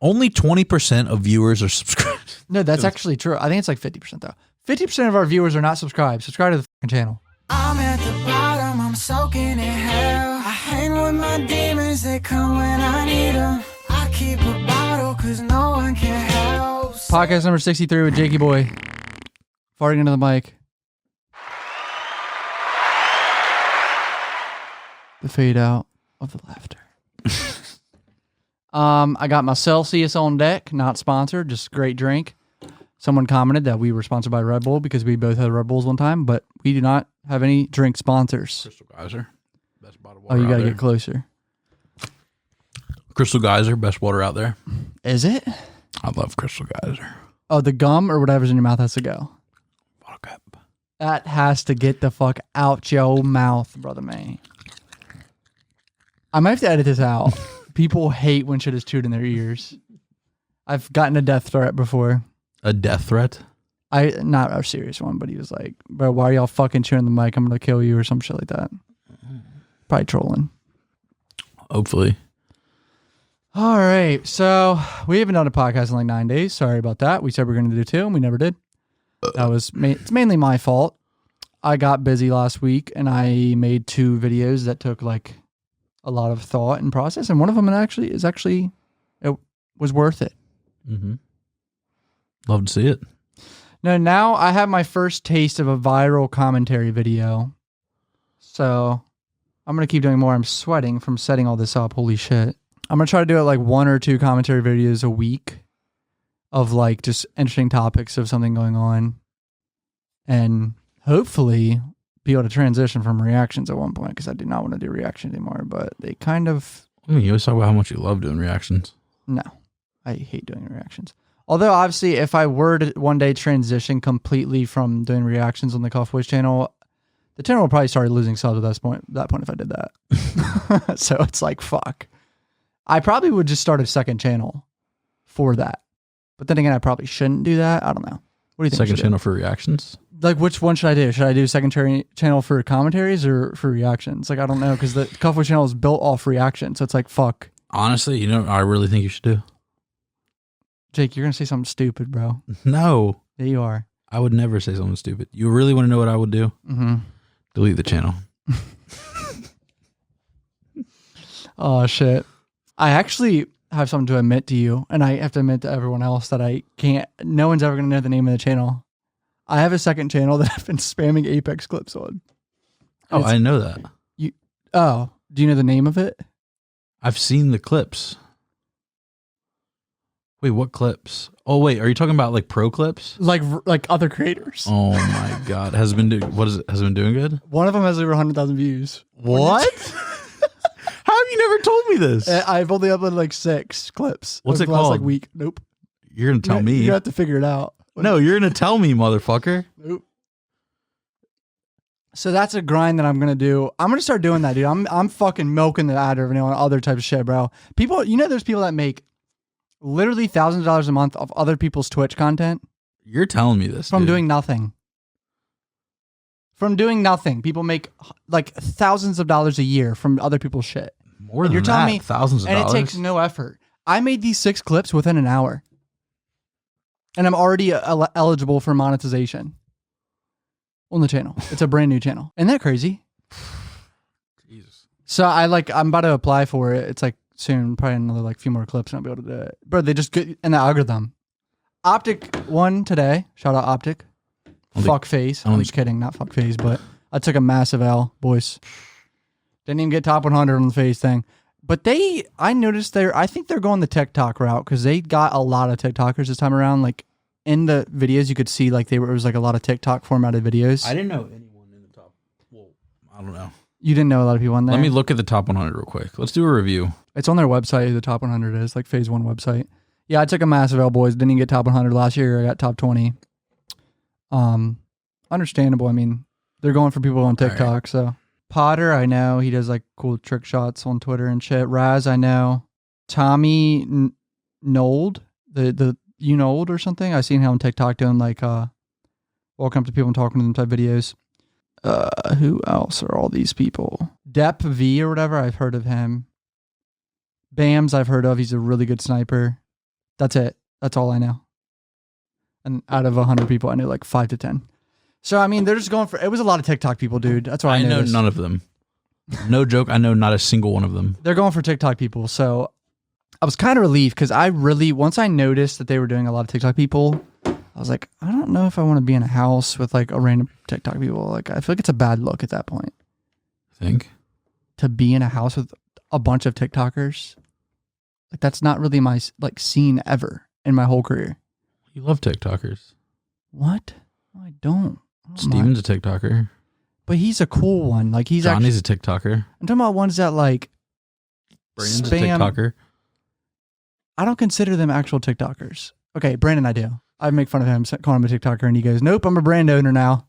Only 20% of viewers are subscribed. No, that's actually true. I think it's like 50% though. 50% of our viewers are not subscribed. Subscribe to the fucking channel. I'm at the bottom, I'm soaking in hell. I hang with my demons, they come when I need them. I keep a bottle cause no one can help. Podcast number 63 with Jakey Boy. Farting into the mic. The fade out of the laughter. I got my Celsius on deck, not sponsored, just great drink. Someone commented that we were sponsored by Red Bull because we both had Red Bulls one time, but we do not have any drink sponsors. Crystal Geyser. Best bottle of water. Oh, you got to get closer. Crystal Geyser, best water out there. Is it? I love Crystal Geyser. Oh, the gum or whatever's in your mouth has to go. Bottle cap. That has to get the fuck out your mouth, brother man. I might have to edit this out. People hate when shit is chewed in their ears. I've gotten a death threat before. A death threat? Not a serious one, but he was like, bro, why are y'all fucking chewing the mic? I'm going to kill you or some shit like that. Probably trolling. Hopefully. All right. So we haven't done a podcast in like 9 days. Sorry about that. We said we were going to do 2 and we never did. It's mainly my fault. I got busy last week and I made 2 videos that took like a lot of thought and process, and one of them it was worth it. Mm-hmm. Love to see it. Now I have my first taste of a viral commentary video, so I'm gonna keep doing more. I'm sweating from setting all this up. Holy shit! I'm gonna try to do it like 1 or 2 commentary videos a week of like just interesting topics of something going on, and hopefully be able to transition from reactions at one point, because I do not want to do reactions anymore, but they kind of... You always talk about how much you love doing reactions. No, I hate doing reactions. Although, obviously, if I were to one day transition completely from doing reactions on the CUFBOYS channel, the channel will probably start losing subs at that point if I did that. So it's like, fuck. I probably would just start a second channel for that. But then again, I probably shouldn't do that. I don't know. What do you think? Second channel for reactions? Like, which one should I do? Should I do secondary channel for commentaries or for reactions? Like, I don't know, because the CUFBOYS channel is built off reaction, so it's like, fuck. Honestly, you know what I really think you should do? Jake, you're going to say something stupid, bro. No. Yeah, you are. I would never say something stupid. You really want to know what I would do? Mm-hmm. Delete the channel. Oh, shit. I actually have something to admit to you, and I have to admit to everyone else that I can't... No one's ever going to know the name of the channel. I have a second channel that I've been spamming Apex clips on. Oh, I know that. Do you know the name of it? I've seen the clips. Wait, what clips? Oh, wait, are you talking about like pro clips? Like other creators. Oh my God. Has it been doing good? One of them has over 100,000 views. What? How have you never told me this? I've only uploaded like 6 clips. What's it the last, called? like week. Nope. You're going to tell me. You have to figure it out. No, you're going to tell me, motherfucker. Nope. So that's a grind that I'm going to do. I'm going to start doing that, dude. I'm fucking milking the ad revenue on other types of shit, bro. People, there's people that make literally thousands of dollars a month of other people's Twitch content. You're telling me this, From dude. doing nothing. From doing nothing. People make like thousands of dollars a year from other people's shit. More than that, thousands of dollars. And it takes no effort. I made these 6 clips within an hour. And I'm already eligible for monetization on the channel. It's a brand new channel. Isn't that crazy? Jesus. So I'm about to apply for it. It's like soon, probably another like few more clips and I'll be able to do it. Bro, they just get in the algorithm. Optic won today. Shout out Optic. Fuck Faze. I'm just kidding. Not fuck Faze, but I took a massive L, boys. Didn't even get top 100 on the Faze thing. But I noticed I think they're going the TikTok route, because they got a lot of TikTokers this time around. Like in the videos, you could see like it was like a lot of TikTok formatted videos. I didn't know anyone in the top. Well, I don't know. You didn't know a lot of people on there? Let me look at the top 100 real quick. Let's do a review. It's on their website. The top 100 is like Phase 1 website. Yeah, I took a massive L, boys. Didn't even get top 100 last year. I got top 20. Understandable. I mean, they're going for people on TikTok, right. So. Potter, I know. He does like cool trick shots on Twitter and shit. Raz, I know. Tommy Nold, the Nold or something. I've seen him on TikTok doing like welcome to people and talking to them type videos. Who else are all these people? Dep V or whatever, I've heard of him. Bams, I've heard of. He's a really good sniper. That's it. That's all I know. And out of 100 people, I knew like 5 to 10. So, I mean, they're just going for... It was a lot of TikTok people, dude. That's what I know noticed. none of them. No joke. I know not a single one of them. They're going for TikTok people. So, I was kind of relieved because I really... Once I noticed that they were doing a lot of TikTok people, I was like, I don't know if I want to be in a house with like a random TikTok people. Like, I feel like it's a bad look at that point. Think? To be in a house with a bunch of TikTokers. Like, that's not really my like scene ever in my whole career. You love TikTokers. What? No, I don't. Steven's a TikToker. But he's a cool one. Like he's Johnny's actually, a TikToker. I'm talking about ones that like Brandon's spam. a TikToker. I don't consider them actual TikTokers. Okay, Brandon, I do. I make fun of him, calling him a TikToker, and he goes, "Nope, I'm a brand owner now."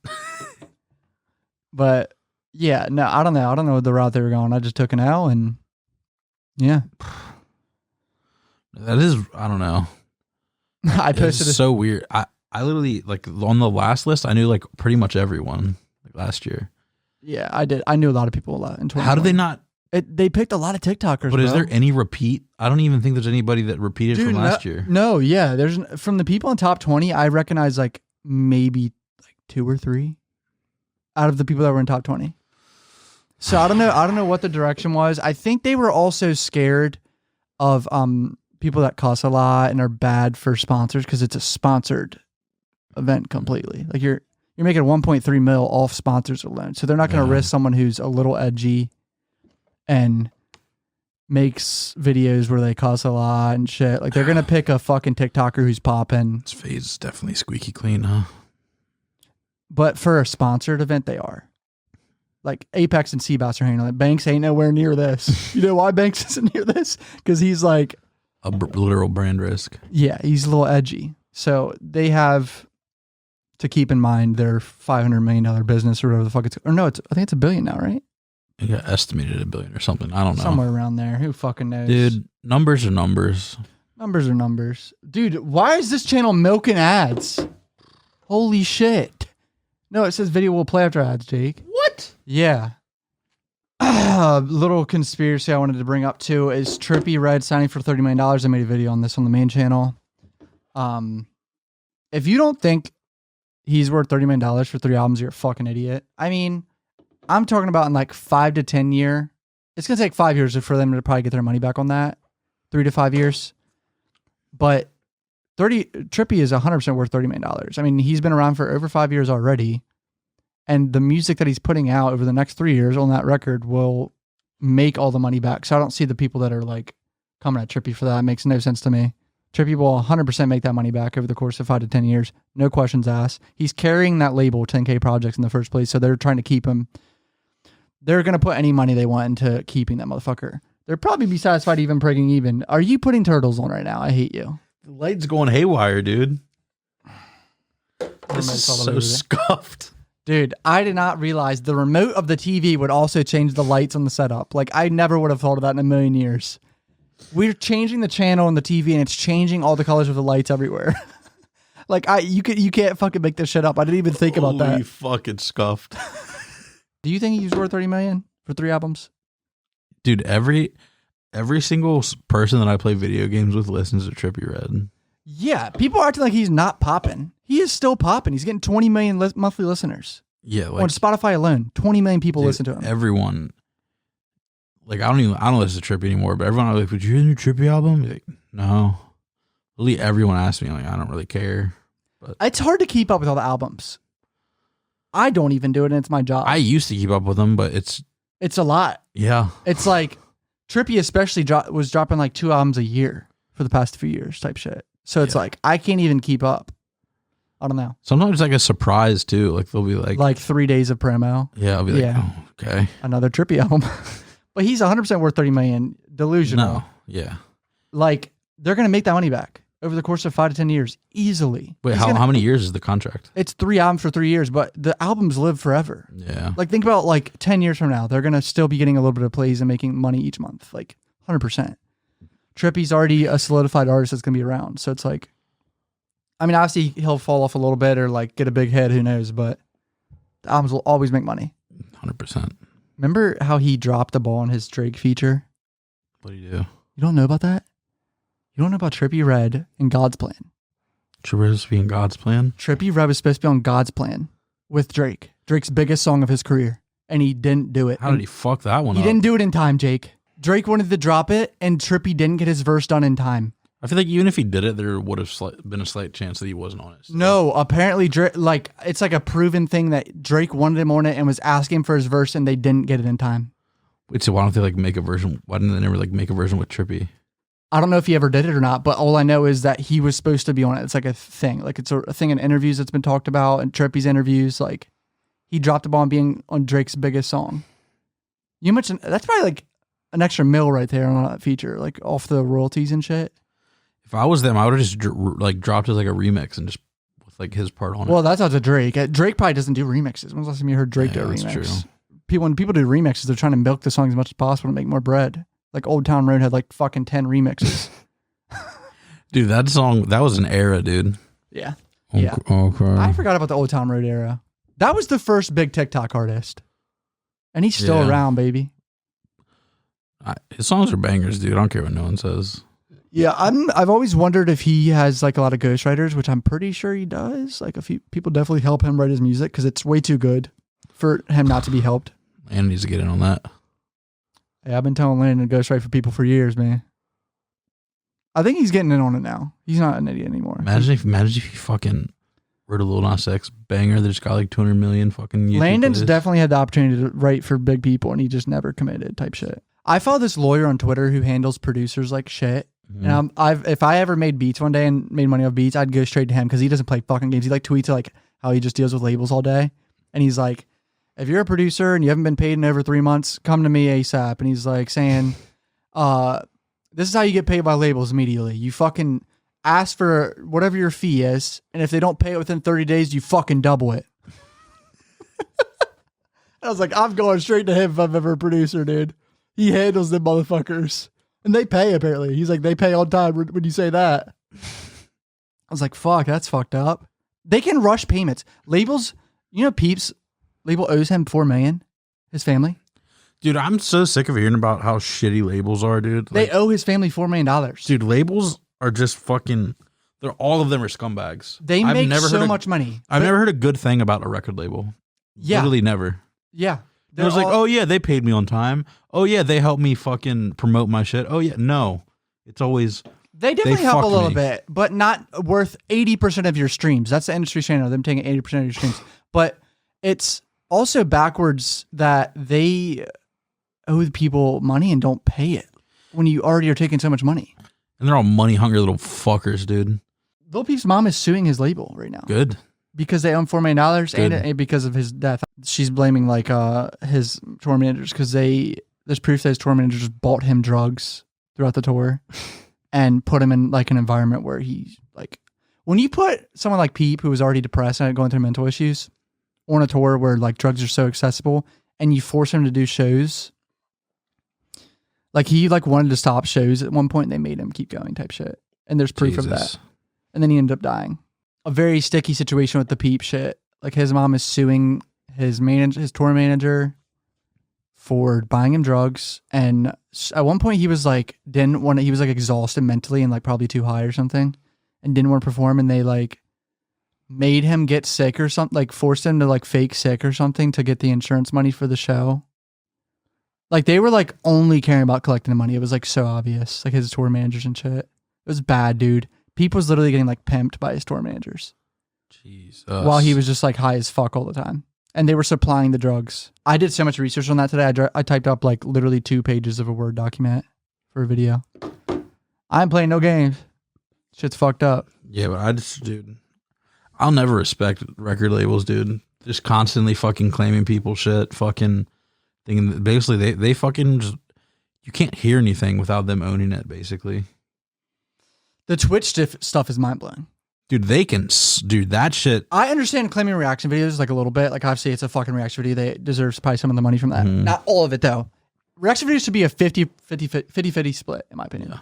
But yeah, no, I don't know. I don't know the route they were going. I just took an L, and yeah, That is, I don't know. I posted It's so weird. I literally, like, on the last list, I knew, like, pretty much everyone, like, last year. Yeah, I did. I knew a lot of people a lot in 2020. How did they not? They picked a lot of TikTokers. But is bro. there any repeat? I don't even think there's anybody that repeated Dude, from last year. No, yeah. There's from the people in top 20, I recognize like maybe like 2 or 3 out of the people that were in top 20. So I don't know what the direction was. I think they were also scared of people that cost a lot and are bad for sponsors because it's a sponsored event completely. Like you're making 1.3 mil off sponsors alone. So they're not going to risk someone who's a little edgy and makes videos where they cuss a lot and shit. Like they're going to pick a fucking TikToker who's popping. This phase is definitely squeaky clean, huh? But for a sponsored event, they are. Like Apex and Seabass are hanging on it. Banks ain't nowhere near this. You know why Banks isn't near this? Because he's like... A literal brand risk. Yeah, he's a little edgy. So they have to keep in mind their $500 million business or whatever the fuck it's... Or no, I think it's $1 billion now, right? It got estimated at $1 billion or something. I don't know. Somewhere around there. Who fucking knows? Dude, numbers are numbers. Numbers are numbers. Dude, why is this channel milking ads? Holy shit. No, it says video will play after ads, Jake. What? Yeah. Little conspiracy I wanted to bring up too is Trippie Red signing for $30 million. I made a video on this on the main channel. If you don't think he's worth $30 million for 3 albums, you're a fucking idiot. I mean, I'm talking about in like 5 to 10 year. It's going to take 5 years for them to probably get their money back on that. 3 to 5 years. But Trippie is 100% worth $30 million. I mean, he's been around for over 5 years already. And the music that he's putting out over the next 3 years on that record will make all the money back. So I don't see the people that are like coming at Trippie for that. It makes no sense to me. Trippie will 100% make that money back over the course of 5 to 10 years. No questions asked. He's carrying that label, 10K Projects, in the first place. So they're trying to keep him. They're going to put any money they want into keeping that motherfucker. They'll probably be satisfied even breaking even. Are you putting turtles on right now? I hate you. The light's going haywire, dude. This is so scuffed. Dude, I did not realize the remote of the TV would also change the lights on the setup. Like, I never would have thought of that in a million years. We're changing the channel on the TV, and it's changing all the colors of the lights everywhere. Like, you can't fucking make this shit up. I didn't even think about that. Holy fucking scuffed. Do you think he's worth $30 million for 3 albums? Dude, every single person that I play video games with listens to Trippie Red. Yeah, people are acting like he's not popping. He is still popping. He's getting 20 million monthly listeners. Yeah, like on Spotify alone, 20 million people listen to him. Everyone, like I don't listen to Trippie anymore, but everyone was like, "Would you hear the new Trippie album?" Like, no. Really, everyone asked me, like, I don't really care. But it's hard to keep up with all the albums. I don't even do it, and it's my job. I used to keep up with them, but it's a lot. Yeah, it's like Trippie especially was dropping like 2 albums a year for the past few years, type shit. So it's like I can't even keep up. I don't know. Sometimes it's like a surprise too. Like they'll be like 3 days of promo. Yeah, I'll be like, oh, okay, another Trippie album. But he's 100% worth $30 million. Delusional. No, yeah. Like they're gonna make that money back over the course of 5 to 10 years easily. Wait, how many years is the contract? It's 3 albums for 3 years, but the albums live forever. Yeah. Like think about like 10 years from now, they're gonna still be getting a little bit of plays and making money each month. Like 100%. Trippie's already a solidified artist that's gonna be around. So it's like, I mean, obviously he'll fall off a little bit or like get a big head, who knows, but the albums will always make money. 100%. Remember how he dropped the ball on his Drake feature? What do you do? You don't know about that? You don't know about Trippie Redd and God's Plan. Trippie being God's Plan? Trippie Redd was supposed to be on God's Plan with Drake. Drake's biggest song of his career. And he didn't do it. How did he fuck that one up? He didn't do it in time, Jake. Drake wanted to drop it, and Trippie didn't get his verse done in time. I feel like even if he did it, there would have been a slight chance that he wasn't on it. So. No, apparently, Drake, like it's like a proven thing that Drake wanted him on it and was asking for his verse, and they didn't get it in time. Wait, so why don't they like make a version? Why didn't they never like make a version with Trippie? I don't know if he ever did it or not, but all I know is that he was supposed to be on it. It's like a thing. Like it's a thing in interviews that's been talked about, and Trippie's interviews. Like he dropped the ball on being on Drake's biggest song. You mentioned that's probably like an extra $1 right there on that feature, like off the royalties and shit. If I was them, I would have just like dropped it like a remix and just with like his part on it. Well, that's out to Drake. Drake probably doesn't do remixes. When's the last time you heard Drake do a remix? That's true. When people do remixes, they're trying to milk the song as much as possible to make more bread. Like Old Town Road had like fucking 10 remixes. Dude, that song, that was an era, dude. Yeah. Okay. Yeah. I forgot about the Old Town Road era. That was the first big TikTok artist. And he's still around, baby. His songs are bangers, dude. I don't care what no one says. Yeah, I've always wondered if he has like a lot of ghostwriters, which I'm pretty sure he does. Like a few people definitely help him write his music because it's way too good for him not to be helped. And needs to get in on that. Hey, I've been telling Landon to ghostwrite for people for years, man. I think he's getting in on it now. He's not an idiot anymore. Imagine if he fucking wrote a Lil Nas X banger that just got like 200 million fucking YouTube Landon's plays. definitely had the opportunity to write for big people and he just never committed type shit. I follow this lawyer on Twitter who handles producers like shit. And if I ever made beats one day and made money off beats, I'd go straight to him because he doesn't play fucking games. He like tweets like how he just deals with labels all day. And he's like, if you're a producer and you haven't been paid in over 3 months, come to me ASAP. And he's like saying, this is how you get paid by labels immediately. You fucking ask for whatever your fee is. And if they don't pay it within 30 days, you fucking double it. I was like, I'm going straight to him if I'm ever a producer, dude. He handles them motherfuckers. And they pay, apparently. He's like, they pay on time when you say that. I was like, fuck, that's fucked up. They can rush payments. Labels, you know, Peep's label owes him $4 million, his family. Dude, I'm so sick of hearing about how shitty labels are, dude. Like, they owe his family $4 million. Dude, labels are just fucking, all of them are scumbags. They make so much money. I've never heard a good thing about a record label. Yeah. Literally never. Yeah. It was like, oh yeah, they paid me on time. Oh yeah, they helped me fucking promote my shit. Oh yeah, no. It's always... They definitely help a little bit, but not worth 80% of your streams. That's the industry standard of them taking 80% of your streams. But it's also backwards that they owe people money and don't pay it when you already are taking so much money. And they're all money hungry little fuckers, dude. Lil Peep's mom is suing his label right now. Good. Because they own $4 million and because of his death. She's blaming like his tour managers because there's proof that his tour managers bought him drugs throughout the tour and put him in like an environment where he like, when you put someone like Peep, who was already depressed and going through mental issues, on a tour where like drugs are so accessible and you force him to do shows, like he like wanted to stop shows at one point and they made him keep going type shit. And there's proof of that. And then he ended up dying. A very sticky situation with the Peep shit. Like his mom is suing his tour manager for buying him drugs. And at one point he was like, he was like exhausted mentally and like probably too high or something and didn't want to perform. And they like made him get sick or something, like forced him to like fake sick or something to get the insurance money for the show. Like they were like only caring about collecting the money. It was like so obvious, like his tour managers and shit. It was bad, dude. Peep was literally getting like pimped by his tour managers. Jesus. While he was just like high as fuck all the time. And they were supplying the drugs. I did so much research on that today. I typed up like literally 2 pages of a Word document for a video. I'm playing no games. Shit's fucked up. Yeah, but dude, I'll never respect record labels, dude. Just constantly fucking claiming people shit, fucking thinking that basically they fucking just, you can't hear anything without them owning it, basically. The Twitch stuff is mind-blowing. Dude, they can do that shit. I understand claiming reaction videos like a little bit. Like obviously it's a fucking reaction video. They deserve probably some of the money from that. Mm-hmm. Not all of it though. Reaction videos should be a 50-50 split in my opinion. Yeah.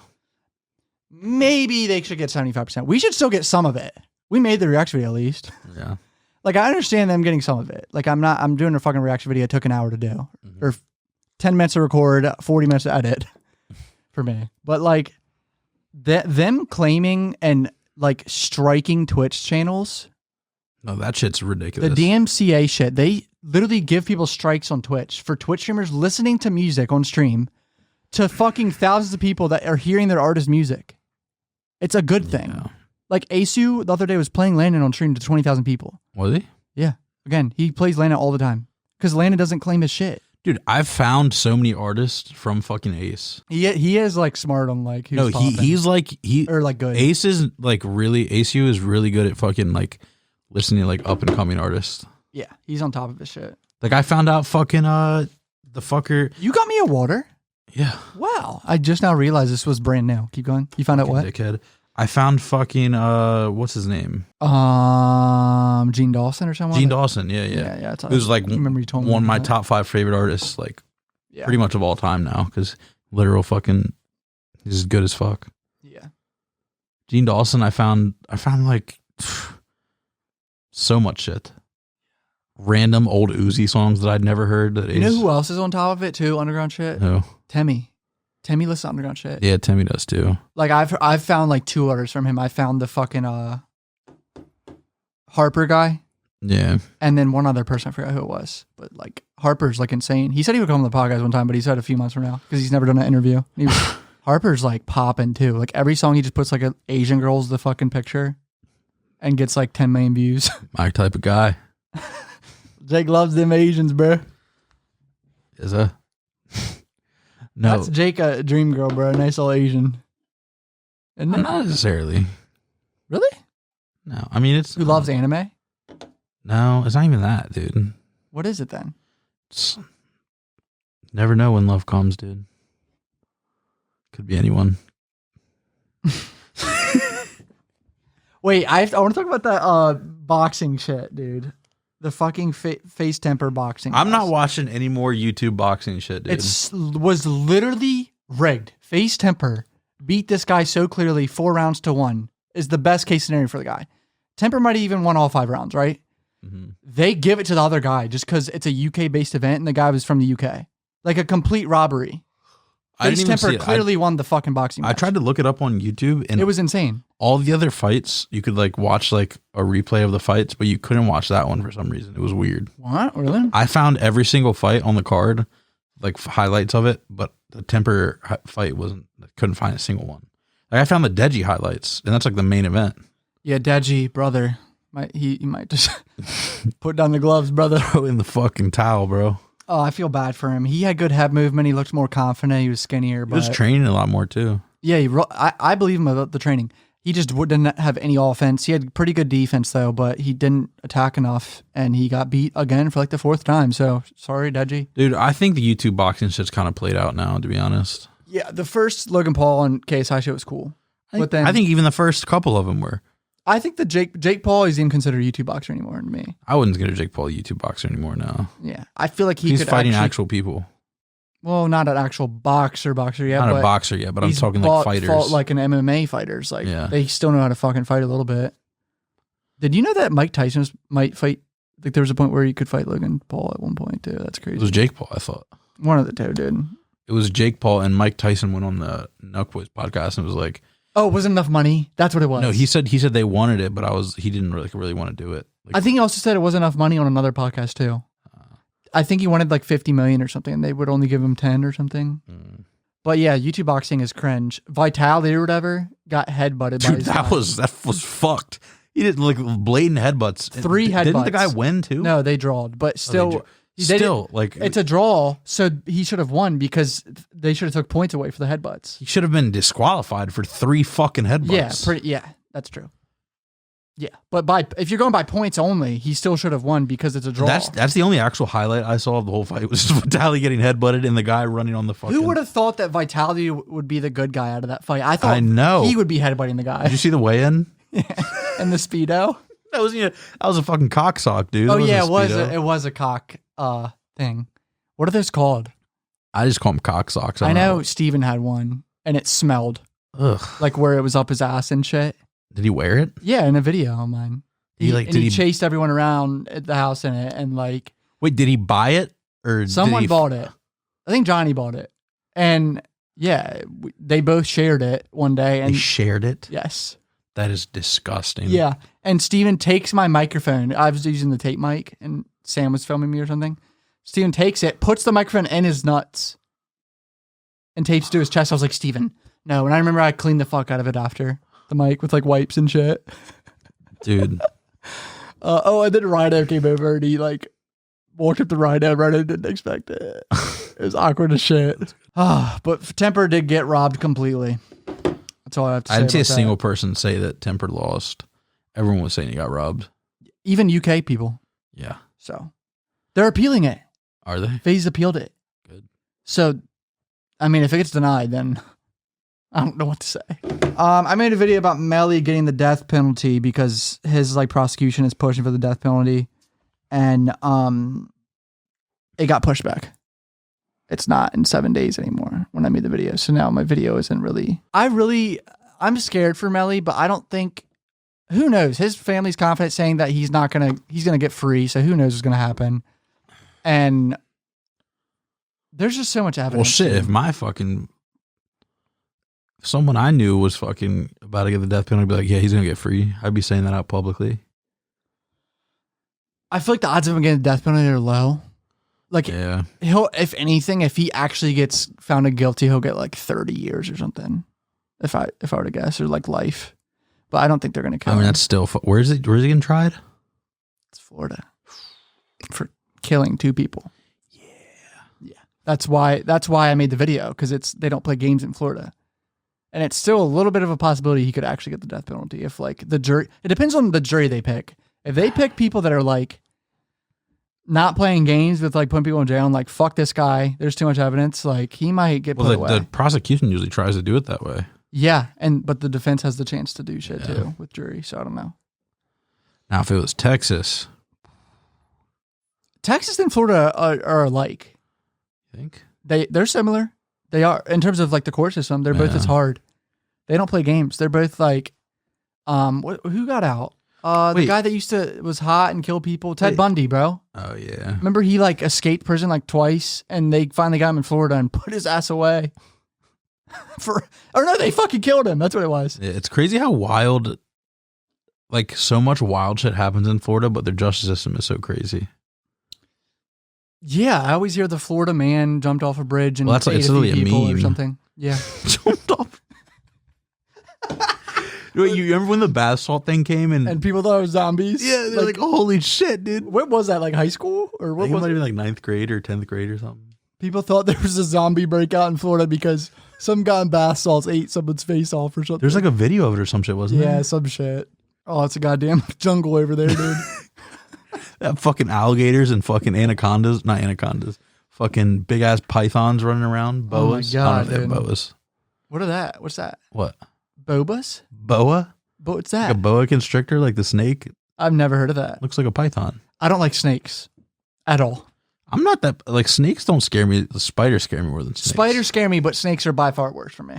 Maybe they should get 75%. We should still get some of it. We made the reaction video at least. Yeah. Like I understand them getting some of it. Like I'm doing a fucking reaction video. It took an hour to do. Mm-hmm. Or 10 minutes to record, 40 minutes to edit for me. But like, them claiming and like striking Twitch channels. No, that shit's ridiculous. The DMCA shit. They literally give people strikes on Twitch for Twitch streamers listening to music on stream to fucking thousands of people that are hearing their artist music. It's a good thing. Yeah. Like Asu the other day was playing Landon on stream to 20,000 people. Was he? Yeah. Again, he plays Landon all the time because Landon doesn't claim his shit. Dude, I've found so many artists from fucking Ace. He is like smart on like who's he's like or like good. Ace is like really ACU is really good at fucking like listening to like up and coming artists. Yeah, he's on top of his shit. Like I found out fucking the fucker. You got me a water? Yeah. Wow. I just now realized this was brand new. Keep going. You found out what? Dickhead. I found fucking what's his name? Gene Dawson or someone. Gene Dawson. Yeah. Yeah. It was like remember you told me one of my that. top 5 favorite artists, like Yeah. pretty much of all time now, because literal fucking he's as good as fuck. Yeah. Gene Dawson, I found like so much shit. Random old Uzi songs that I'd never heard. That You know who else is on top of it too? Underground shit. No. Temmie listens to underground shit. Yeah, Timmy does too. Like I've found like 2 artists from him. I found the fucking Harper guy, Yeah. and then one other person. I forgot who it was, but like Harper's like insane. He said he would come on the podcast one time, but he said a few months from now because he's never done an interview. And he was, Harper's like popping too. Like every song he just puts like an Asian girl's the fucking picture, and gets like 10 million views. My type of guy. Jake loves them Asians, bro. Is a no. That's Jake, a dream girl, bro. Nice little Asian. Isn't it? Not necessarily. Really? No. I mean it's Who loves anime? No, it's not even that, dude. What is it then? It's, never know when love comes, dude. Could be anyone. Wait, I want to talk about that boxing shit, dude. The fucking face temper boxing. I'm not class. watching any more YouTube boxing shit, dude. It was literally rigged. Face temper beat this guy so clearly 4 rounds to 1 is the best case scenario for the guy. Temper might have even won all 5 rounds, right? Mm-hmm. They give it to the other guy just because it's a UK based event and the guy was from the UK. Like a complete robbery. I Face didn't even temper see it. clearly won the fucking boxing I match. tried to look it up on YouTube, and It was insane. all the other fights you could like watch like a replay of the fights, but you couldn't watch that one for some reason. It was weird. What? Really? I found every single fight on the card, like highlights of it, but the temper fight couldn't find a single one. Like I found the Deji highlights, and that's like the main event. Yeah, Deji, brother. He might just put down the gloves, brother. Throw in the fucking towel, bro. Oh, I feel bad for him. He had good head movement. He looked more confident. He was skinnier. He But was training a lot more too. yeah, I believe him about the training. He just didn't have any offense. He had pretty good defense though, but he didn't attack enough, and he got beat again for like the 4th time. So sorry, Deji. Dude, I think the YouTube boxing shit's kind of played out now, to be honest. Yeah, the first Logan Paul and KSI show was cool, but then I think even the first couple of them were. I think the Jake Paul is even considered a YouTube boxer anymore to me. I wouldn't consider Jake Paul a YouTube boxer anymore now. Yeah, I feel like He's could fighting actually, actual people. Well, not an actual boxer yet. Not but a boxer yet, but I'm he's talking like fighters. Fought like an MMA fighters. Like Yeah. they still know how to fucking fight a little bit. Did you know that Mike Tyson might fight? Like there was a point where he could fight Logan Paul at one point too. That's crazy. It was Jake Paul, I thought. One of the two, dude. It was Jake Paul, and Mike Tyson went on the CUFBOYS podcast and was like, Oh, it wasn't enough money. That's what it was. no, he said they wanted it, but he didn't really want to do it. Like, I think he also said it wasn't enough money on another podcast too. I think he wanted like 50 million or something, and they would only give him 10 or something. But yeah, YouTube boxing is cringe. Vitality or whatever got headbutted by dude, his that guy. was fucked. He did like blatant headbutts. 3 headbutts. Didn't the guy win too? No, they drawed, but still, like it's a draw. So he should have won because they should have took points away for the headbutts. he should have been disqualified for 3 fucking headbutts. Yeah, that's true. Yeah, but if you're going by points only, he still should have won because it's a draw. That's the only actual highlight I saw of the whole fight was just Vitality getting headbutted and the guy running on the fucking. Who would have thought that Vitality would be the good guy out of that fight? I thought I know. he would be headbutting the guy Did you see the weigh-in? and the Speedo. That was a fucking cocksock, dude. Oh That yeah, wasn't a Speedo. it was a cock thing. What are those called? I just call them cocksocks. I know Steven had one and it smelled Ugh. like where it was up his ass and shit. Did he wear it? Yeah, in a video of mine. Did he he chased everyone around at the house in it, and like Wait, did he buy it or someone did he bought it. I think Johnny bought it, and Yeah, they both shared it one day, and They shared it. yes, That is disgusting. yeah. And Steven takes my microphone. I was using the tape mic, and Sam was filming me or something. Steven takes it, puts the microphone in his nuts, and tapes it to his chest. I was like, Steven, no. And I remember I cleaned the fuck out of it after the mic with like wipes and shit. Dude. And then Rhino came over and he like walked up to Rhino. Rhino didn't expect it. It was awkward as shit. But temperrr did get robbed completely. That's all I have to say. I didn't see a about that. single person say that temperrr lost. Everyone was saying he got robbed. Even UK people. Yeah. So they're appealing it. Are they? FaZe appealed it. Good. So, I mean, if it gets denied, then I don't know what to say. I made a video about Melly getting the death penalty because his like prosecution is pushing for the death penalty, and it got pushed back. It's not in 7 days anymore when I made the video. So now my video isn't really. I'm scared for Melly, but I don't think. Who knows? His family's confident saying that he's gonna get free. So who knows what's gonna happen? And there's just so much evidence. Well, shit. If someone I knew was fucking about to get the death penalty, I'd be like, yeah, he's gonna get free. I'd be saying that out publicly. I feel like the odds of him getting the death penalty are low. Like, Yeah. if anything, if he actually gets found guilty, he'll get like 30 years or something. If I were to guess, or like life. But I don't think they're gonna kill I mean, him. that's still. Where's he getting tried? It's Florida for killing 2 people. Yeah. That's why I made the video, because they don't play games in Florida, and it's still a little bit of a possibility he could actually get the death penalty if like the jury. It depends on the jury they pick. If they pick people that are like not playing games with like putting people in jail and like fuck this guy, there's too much evidence, like he might get put away. The prosecution usually tries to do it that way. Yeah, but the defense has the chance to do shit too with jury. So I don't know. Now, if it was Texas, Texas and Florida are alike. I think They're similar. They are in terms of like the court system. They're both as hard. They don't play games. They're both like, who got out? The guy that used to was hot and kill people, Ted Bundy, bro. Oh yeah. Remember he like escaped prison like twice, and they finally got him in Florida and put his ass away. They fucking killed him. That's what it was. It's crazy how wild, like so much wild shit happens in Florida, but their justice system is so crazy. Yeah, I always hear the Florida man jumped off a bridge and Well, that's like, ate it's a few literally a people meme. or something. Yeah. Jumped off. Wait, you remember when the bath salt thing came And people thought it was zombies? yeah, they're like, holy shit, dude. What was that, like high school? Or I what think it was might it? have been like 9th grade or 10th grade or something. People thought there was a zombie breakout in Florida because some guy in bath salts ate someone's face off or something. There's like a video of it or some shit, wasn't there? Yeah, some shit. Oh, it's a goddamn jungle over there, dude. That fucking alligators and fucking anacondas, not anacondas, fucking big ass pythons running around, boas. Oh my God, I don't know if they have dude. boas. What are that? What's that? What? Bobas? Boa? What's Like that? a boa constrictor, like the snake. I've never heard of that. Looks like a python. I don't like snakes at all. I'm not that, like, snakes don't scare me. The spiders scare me more than snakes. Spiders scare me, but snakes are by far worse for me.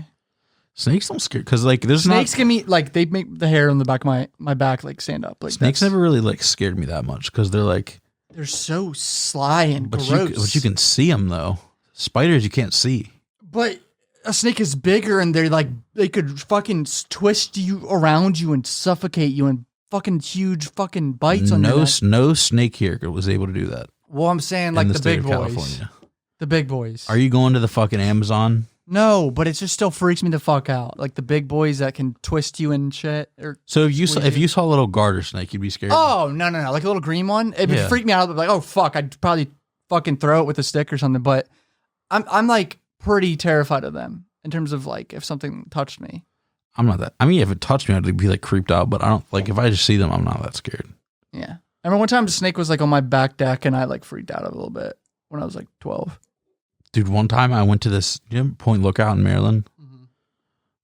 Snakes don't scare, because, like, there's Snakes not. give me, like, they make the hair on the back of my back, like, stand up. Like Snakes that's- never really, like, scared me that much, because they're, like. They're so sly and But gross. you can see them, though. Spiders, you can't see. But a snake is bigger, and they're, like, they could fucking twist you around you and suffocate you, and fucking huge fucking bites on your neck. No snake here was able to do that. Well, I'm saying, in like, the the state big of boys. California. The big boys. Are you going to the fucking Amazon? No, but it just still freaks me the fuck out. Like the big boys that can twist you and shit. Or So if you squeeze you. saw a little garter snake, you'd be scared. Oh, no. Like a little green one. It would Yeah. freak me out. I'd be like, oh, fuck. I'd probably fucking throw it with a stick or something. But I'm like pretty terrified of them in terms of like if something touched me. I'm not that. I mean, if it touched me, I'd be like creeped out. But I don't like if I just see them, I'm not that scared. Yeah. I remember one time the snake was like on my back deck and I like freaked out a little bit when I was like 12. Dude, one time I went to this Point Lookout in Maryland.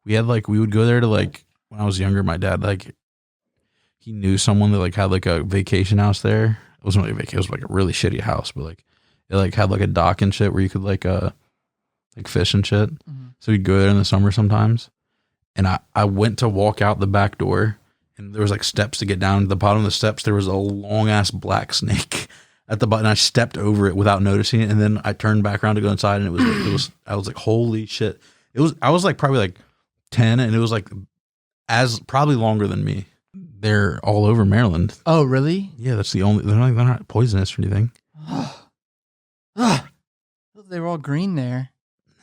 We would go there to like, when I was younger, my dad, like, he knew someone that like had like a vacation house there. It wasn't really a vacation, it was like a really shitty house, but like, it like had like a dock and shit where you could like fish and shit. So we'd go there in the summer sometimes. And I went to walk out the back door and there was like steps to get down to the bottom of the steps. There was a long ass black snake at the bottom. And I stepped over it without noticing it. And then I turned back around to go inside and I was like, holy shit. I was like probably like 10, and it was like as probably longer than me. They're all over Maryland. Oh, really? Yeah, that's the only. They're not poisonous or anything. They were all green there.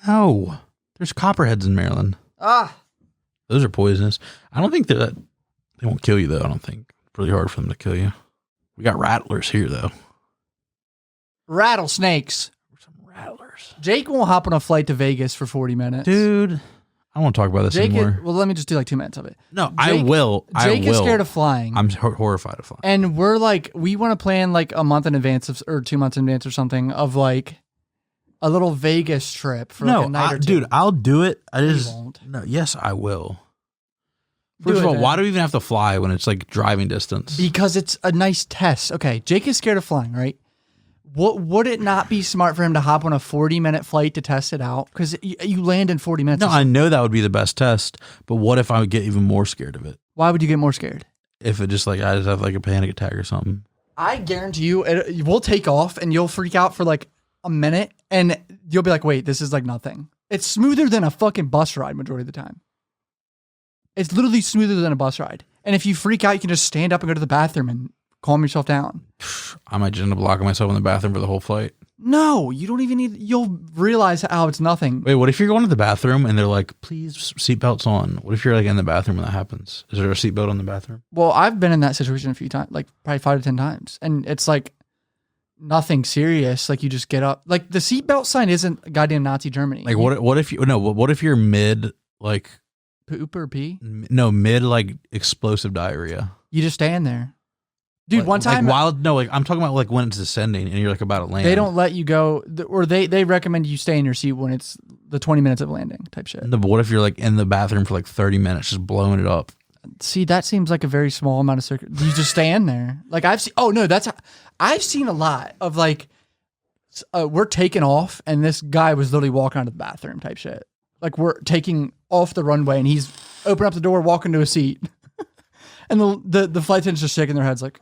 No, there's copperheads in Maryland. Those are poisonous. I don't think that they won't kill you though. I don't think it's really hard for them to kill you. We got rattlers here though. Rattlesnakes. Some rattlers. Jake won't hop on a flight to Vegas for 40 minutes. Dude, I don't want to talk about this anymore. Well, let me just do like 2 minutes of it. No, I will. Jake is scared of flying. I'm horrified of flying. And we're like, we want to plan like a month in advance or 2 months in advance or something of like a little Vegas trip for like a night or two. Dude, I'll do it. I just won't. no. Yes, I will. First of all, why do we even have to fly when it's like driving distance? Because it's a nice test. Okay, Jake is scared of flying, right? Would it not be smart for him to hop on a 40-minute flight to test it out? Because you land in 40 minutes. No, I know that would be the best test, but what if I would get even more scared of it? Why would you get more scared? If it just like I just have like a panic attack or something. I guarantee you, we'll take off and you'll freak out for like a minute, and you'll be like, "Wait, this is like nothing." It's smoother than a fucking bus ride majority of the time. It's literally smoother than a bus ride. And if you freak out, you can just stand up and go to the bathroom and calm yourself down. I might just end up locking myself in the bathroom for the whole flight. No, you don't even need. You'll realize how it's nothing. Wait, what if you're going to the bathroom and they're like, "Please, seatbelts on"? What if you're like in the bathroom when that happens? Is there a seatbelt in the bathroom? Well, I've been in that situation a few times, like probably 5 to 10 times, and it's like nothing serious. Like you just get up. Like the seatbelt sign isn't goddamn Nazi Germany. Like what if you no? What if you're mid like poop or pee? No, mid like explosive diarrhea. You just stand there. Dude, like, one time... like I'm talking about like when it's descending and you're like about to land. They don't let you go, or they recommend you stay in your seat when it's the 20 minutes of landing type shit. No, but what if you're like in the bathroom for like 30 minutes just blowing it up? See, that seems like a very small amount of circuit. You just stand there. Like I've seen... Oh, no, I've seen a lot of like, we're taking off and this guy was literally walking out of the bathroom type shit. Like we're taking off the runway and he's opening up the door, walking to a seat. And the flight attendants just shaking their heads like...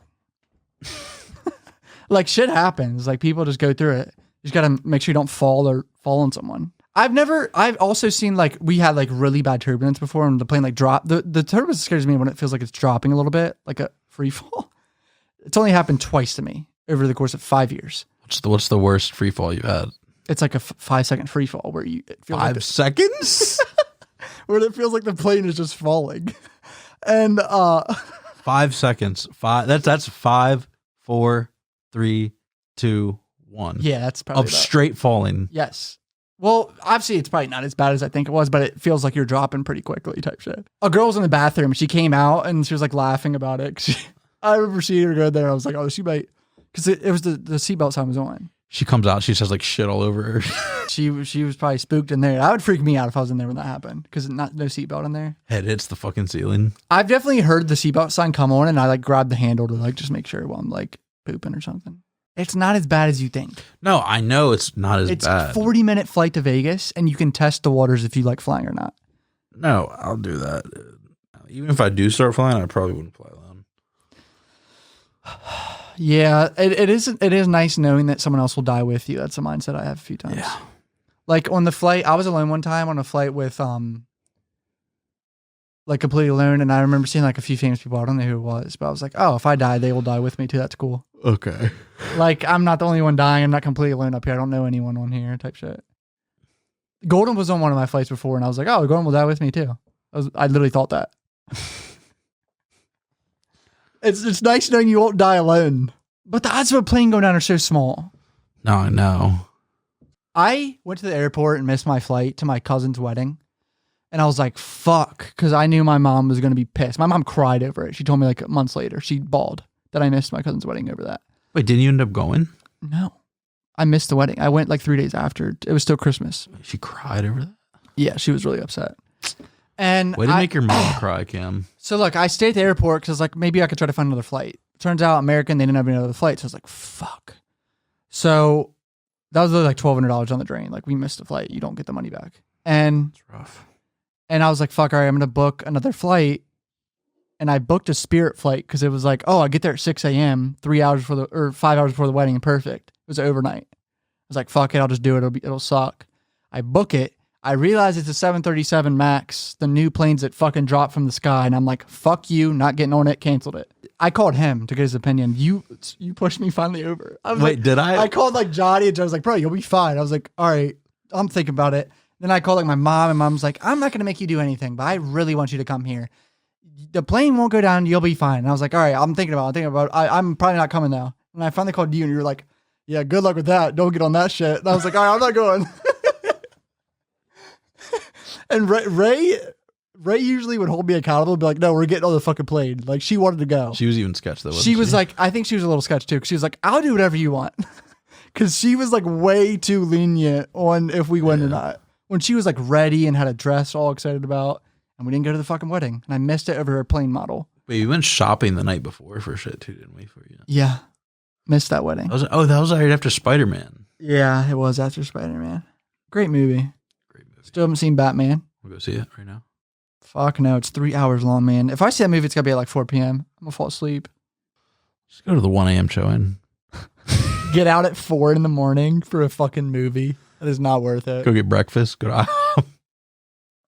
Like shit happens. Like people just go through it. You just gotta make sure you don't fall on someone. I've also seen like we had like really bad turbulence before and the plane like dropped. The turbulence scares me when it feels like it's dropping a little bit, like a free fall. It's only happened twice to me over the course of 5 years. What's the worst free fall you've had? It's like a 5-second free fall where it feels 5 seconds? where it feels like the plane is just falling. And 5 seconds. That's 5, 4, 3, 2, 1. Yeah, that's probably straight falling. Yes. Well, obviously it's probably not as bad as I think it was, but it feels like you're dropping pretty quickly type shit. A girl was in the bathroom. She came out and she was like laughing about it. I remember seeing her go there. I was like, oh, she might, because it was the seatbelt sign was on. She comes out. She says like shit all over her. She was probably spooked in there. That would freak me out if I was in there when that happened, because no seatbelt in there. Head hits the fucking ceiling. I've definitely heard the seatbelt sign come on, and I like grab the handle to like just make sure while I'm like pooping or something. It's not as bad as you think. No, I know it's not as bad. It's a 40-minute flight to Vegas, and you can test the waters if you like flying or not. No, I'll do that. Even if I do start flying, I probably wouldn't fly alone. Yeah, it is nice knowing that someone else will die with you. That's a mindset I have a few times. Yeah. Like on the flight, I was alone one time on a flight with like completely alone, and I remember seeing like a few famous people. I don't know who it was, but I was like, oh, if I die, they will die with me too. That's cool. Okay. Like I'm not the only one dying. I'm not completely alone up here. I don't know anyone on here type shit. Golden was on one of my flights before, and I was like, oh, Golden will die with me too. I literally thought that. It's nice knowing you won't die alone. But the odds of a plane going down are so small. No, I know. I went to the airport and missed my flight to my cousin's wedding. And I was like, fuck, because I knew my mom was going to be pissed. My mom cried over it. She told me like months later. She bawled that I missed my cousin's wedding over that. Wait, didn't you end up going? No. I missed the wedding. I went like 3 days after. It was still Christmas. She cried over that? Yeah, she was really upset. And way to make your mom cry, Cam. So look, I stayed at the airport because I was like, maybe I could try to find another flight. Turns out American, they didn't have any other flights. So I was like, fuck. So that was like $1,200 on the drain. Like we missed a flight. You don't get the money back. And it's rough. And I was like, fuck, all right, I'm going to book another flight. And I booked a Spirit flight because it was like, oh, I get there at 6 a.m., 5 hours before the wedding, and perfect. It was overnight. I was like, fuck it, I'll just do it. It'll suck. I book it. I realize it's a 737 MAX, the new planes that fucking drop from the sky. And I'm like, fuck you, not getting on it, canceled it. I called him to get his opinion. You pushed me finally over. I was Wait, did I? I called like Johnny and I was like, bro, you'll be fine. I was like, all right, I'm thinking about it. Then I called like my mom and mom's like, I'm not going to make you do anything, but I really want you to come here. The plane won't go down. You'll be fine. And I was like, all right, I'm thinking about it. I'm probably not coming now. And I finally called you and you were like, yeah, good luck with that. Don't get on that shit. And I was like, all right, I'm not going. And Ray usually would hold me accountable and be like, no, we're getting on the fucking plane. Like, she wanted to go. She was even sketched, though. She was like, I think she was a little sketched too. Cause she was like, I'll do whatever you want. Cause she was like way too lenient on if we went or not. When she was like ready and had a dress all excited about, and we didn't go to the fucking wedding. And I missed it over her plane model. Wait, we went shopping the night before for shit too, didn't we? For you? Yeah. Missed that wedding. That was right after Spider-Man. Yeah, it was after Spider-Man. Great movie. Still haven't seen Batman. We'll go see it right now. Fuck no, it's 3 hours long, man. If I see that movie, it's gotta be at like 4 p.m. I'm gonna fall asleep. Just go to the 1 a.m. showing. Get out at 4 in the morning for a fucking movie. That is not worth it. Go get breakfast. Go to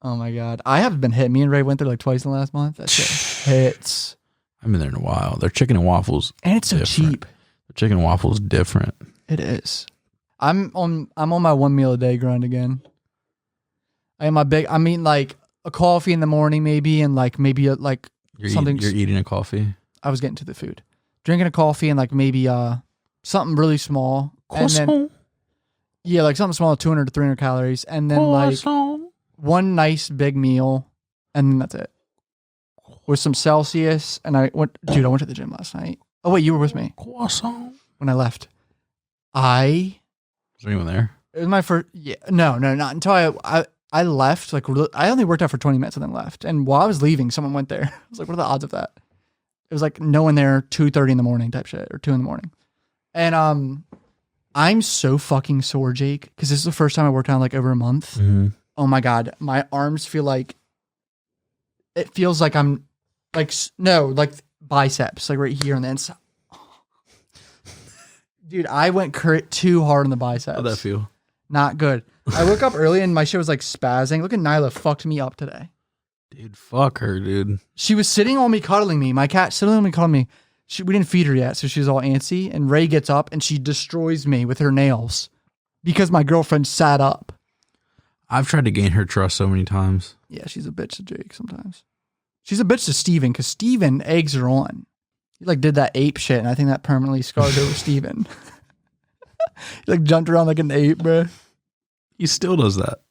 Oh my God. I haven't been hit. Me and Ray went there like twice in the last month. That shit hits. I haven't been there in a while. Their chicken and waffles. And it's so different. cheap. Their chicken and waffles different. It is. I'm on my 1 meal a day grind again. I mean like a coffee in the morning maybe, and like maybe something. You're eating a coffee? I was getting to the food. Drinking a coffee and like maybe something really small. Croissant. And then, yeah, like something small, 200 to 300 calories. And then Croissant. like one nice big meal. And then that's it. With some Celsius. And I went to the gym last night. Oh, wait, you were with me. Croissant. When I left. Was there anyone there? It was my first. Yeah, no, not until I left. Like, I only worked out for 20 minutes and then left. And while I was leaving, someone went there. I was like, what are the odds of that? It was like no one there, 2:30 in the morning type shit, or 2 in the morning. And I'm so fucking sore, Jake, because this is the first time I worked out in like over a month. Mm-hmm. Oh my God, my arms feel like it feels like I'm like biceps, like right here on the inside. Dude, I went too hard on the biceps. How'd that feel? Not good. I woke up early and my shit was like spazzing. Look at Nyla fucked me up today. Dude, fuck her, dude. She was sitting on me, cuddling me. My cat sitting on me, cuddling me. We didn't feed her yet, so she was all antsy. And Ray gets up and she destroys me with her nails because my girlfriend sat up. I've tried to gain her trust so many times. Yeah, she's a bitch to Jake sometimes. She's a bitch to Steven because Steven eggs her on. He like did that ape shit, and I think that permanently scarred over Steven. He like jumped around like an ape, bro. He still does that.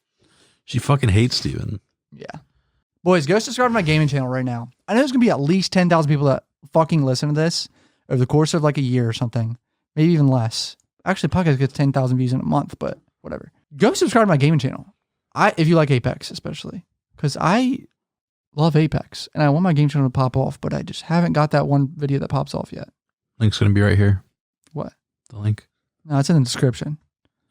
She fucking hates Steven. Yeah. Boys, go subscribe to my gaming channel right now. I know there's going to be at least 10,000 people that fucking listen to this over the course of like a year or something. Maybe even less. Actually, podcast gets 10,000 views in a month, but whatever. Go subscribe to my gaming channel. If you like Apex, especially. Because I love Apex. And I want my game channel to pop off, but I just haven't got that one video that pops off yet. Link's going to be right here. What? The link? No, it's in the description.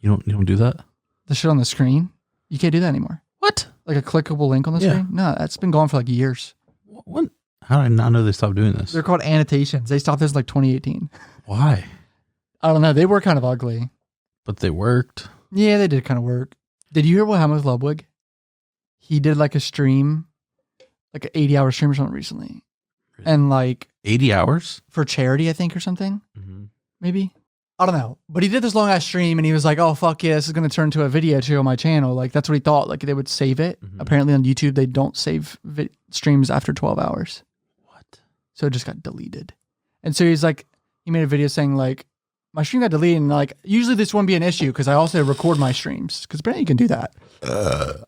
You don't do that? The shit on the screen? You can't do that anymore. What? Like a clickable link on the screen? No, that's been gone for like years. What? How did I not know they stopped doing this? They're called annotations. They stopped this in like 2018. Why? I don't know. They were kind of ugly. But they worked. Yeah, they did kind of work. Did you hear what happened with Ludwig? He did like a stream, like an 80-hour stream or something recently. And like 80 hours? For charity, I think, or something. Mm-hmm. Maybe. I don't know. But he did this long ass stream and he was like, oh, fuck yeah, this is going to turn into a video too on my channel. Like, that's what he thought. Like, they would save it. Mm-hmm. Apparently on YouTube, they don't save streams after 12 hours. What? So it just got deleted. And so he's like, he made a video saying, like, my stream got deleted. And like, usually this wouldn't be an issue because I also record my streams. Because apparently you can do that.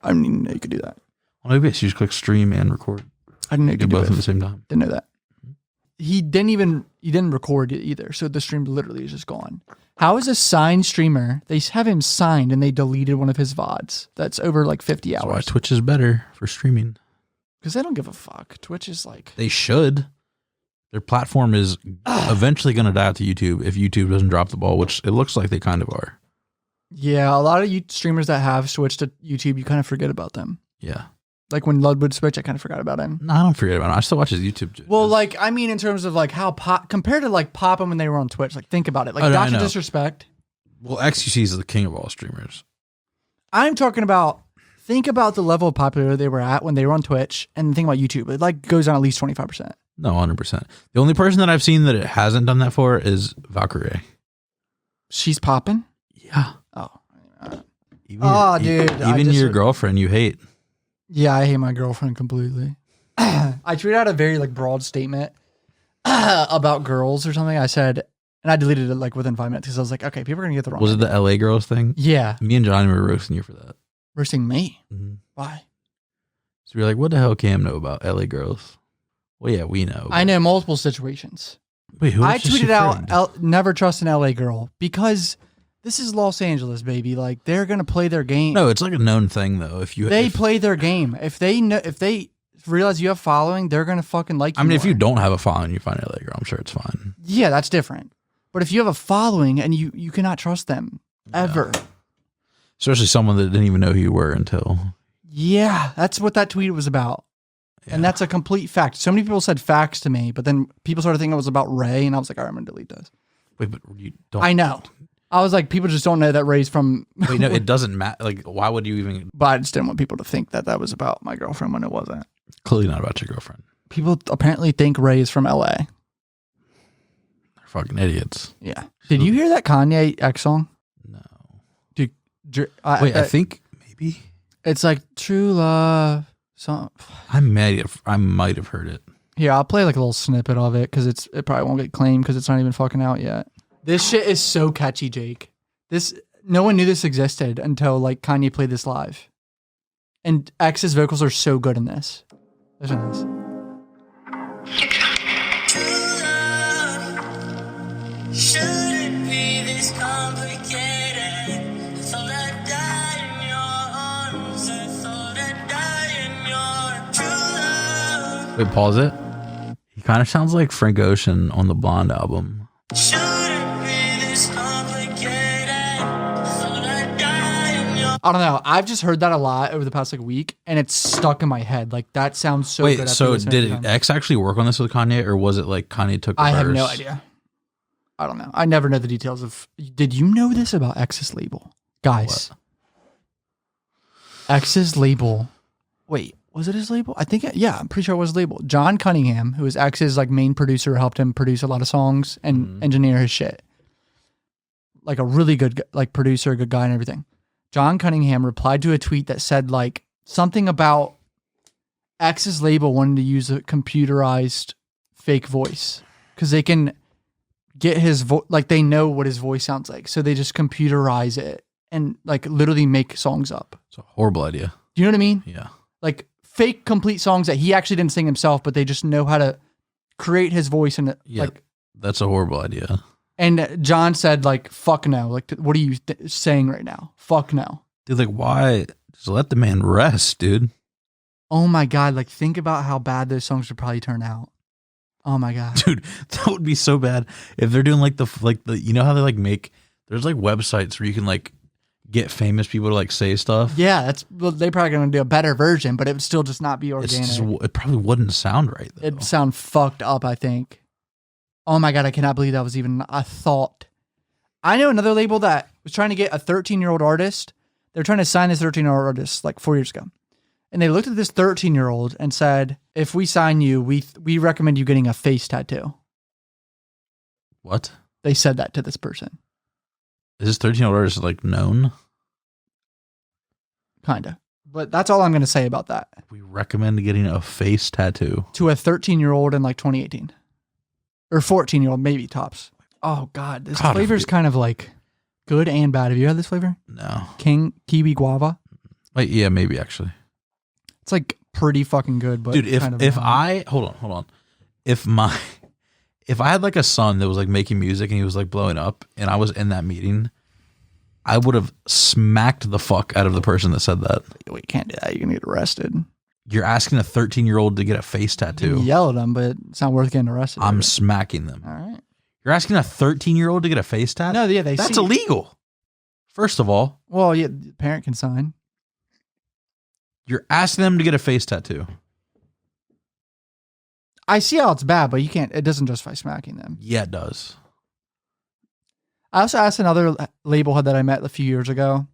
I mean, you could do that. Well, maybe it's you just click stream and record. I didn't know you could do both at the same time. Didn't know that. He didn't record it either. So the stream literally is just gone. How is a signed streamer? They have him signed and they deleted one of his VODs. That's over like 50 hours. That's why Twitch is better for streaming. Because they don't give a fuck. Twitch is like... They should. Their platform is eventually going to die out to YouTube if YouTube doesn't drop the ball, which it looks like they kind of are. Yeah, a lot of streamers that have switched to YouTube, you kind of forget about them. Yeah. Like when Lud would switch, I kind of forgot about him. No, I don't forget about him. I still watch his YouTube. Well, like, I mean, in terms of like how compared to like Poppin' when they were on Twitch, like think about it. Like Dr. Disrespect. Well, XQC is the king of all streamers. I'm talking about think about the level of popularity they were at when they were on Twitch, and think about YouTube. It like goes down at least 25%. No, 100%. The only person that I've seen that it hasn't done that for is Valkyrie. She's popping? Yeah. Oh. Dude. Even your girlfriend you hate. Yeah, I hate my girlfriend completely. I tweeted out a very like broad statement about girls or something. I said, and I deleted it like within 5 minutes because I was like, okay, people are gonna get the wrong. Was it the LA girls thing? Yeah. Me and Johnny were roasting you for that. Roasting me? Mm-hmm. Why? So we're like, what the hell Cam know about LA girls? Well, yeah, we know. I know multiple situations. Wait, who? I tweeted out, never trust an LA girl because this is Los Angeles, baby. Like they're gonna play their game. No, it's like a known thing though. If they play their game, if they realize you have following, they're gonna fucking like you. I mean, more. if you don't have a following, you find LA girl, I'm sure it's fine. Yeah, that's different. But if you have a following and you cannot trust them ever. No. Especially someone that didn't even know who you were until. Yeah, that's what that tweet was about. Yeah. And that's a complete fact. So many people said facts to me, but then people started thinking it was about Ray, and I was like, all right, I'm going to delete those. Wait, but you don't. I know. I was like, people just don't know that Ray's from. Wait, no, it doesn't matter. Like, why would you even. But I just didn't want people to think that that was about my girlfriend when it wasn't. Clearly not about your girlfriend. People apparently think Ray is from LA. They're fucking idiots. Yeah. Did you hear that Kanye X song? No. Dude, wait, I think maybe. It's like True Love. I might have heard it. Here, I'll play like a little snippet of it because it probably won't get claimed because it's not even fucking out yet. This shit is so catchy, Jake. No one knew this existed until like Kanye played this live. And X's vocals are so good in this. Listen to this. Shouldn't be this complicated. So that die in your arms, so that die in your true love. Wait, pause it. He kind of sounds like Frank Ocean on the Blonde album. Shouldn't be this complicated. So that die in your. I don't know. I've just heard that a lot over the past like week, and it's stuck in my head. Like that sounds so good. Wait, so did X actually work on this with Kanye, or was it like Kanye took the verse? I have no idea. I don't know. I never know the details of. Did you know this about X's label, guys? What? X's label. Wait, was it his label? I think. Yeah, I'm pretty sure it was his label. John Cunningham, who is X's like main producer, helped him produce a lot of songs and engineer his shit. Like a really good like producer, good guy, and everything. John Cunningham replied to a tweet that said like something about X's label wanting to use a computerized fake voice because they can get his voice, like they know what his voice sounds like. So they just computerize it and like literally make songs up. It's a horrible idea. Do you know what I mean? Yeah. Like fake complete songs that he actually didn't sing himself, but they just know how to create his voice. And like, that's a horrible idea. And John said like, fuck no. Like, what are you saying right now? Fuck no. Dude, like why? Just let the man rest, dude. Oh my God. Like think about how bad those songs would probably turn out. Oh my God. Dude, that would be so bad if they're doing like the you know how they like there's like websites where you can like get famous people to like say stuff. Yeah, they probably gonna do a better version, but it would still just not be organic. It probably wouldn't sound right though. It'd sound fucked up, I think. Oh my God, I cannot believe that was even a thought. I know another label that was trying to get a 13-year-old artist. They're trying to sign this 13-year-old artist like 4 years ago. And they looked at this 13-year-old and said, if we sign you, we recommend you getting a face tattoo. What? They said that to this person. Is this 13-year-old artist like known? Kinda. But that's all I'm going to say about that. We recommend getting a face tattoo. To a 13-year-old in like 2018. Or 14-year-old, maybe tops. Oh God, this flavor is kind of like good and bad. Have you had this flavor? No. Kiwi guava? Wait, yeah, maybe actually. It's like pretty fucking good, but dude, if I hold on, if I had like a son that was like making music and he was like blowing up, and I was in that meeting, I would have smacked the fuck out of the person that said that. Wait, you can't do that. You're gonna get arrested. You're asking a 13-year-old to get a face tattoo. Yell at them, but it's not worth getting arrested. I'm smacking them. All right. You're asking a 13-year-old to get a face tattoo? No, yeah, that's illegal. First of all. Well, yeah, the parent can sign. You're asking them to get a face tattoo. I see how it's bad, but it doesn't justify smacking them. Yeah, it does. I also asked another label head that I met a few years ago.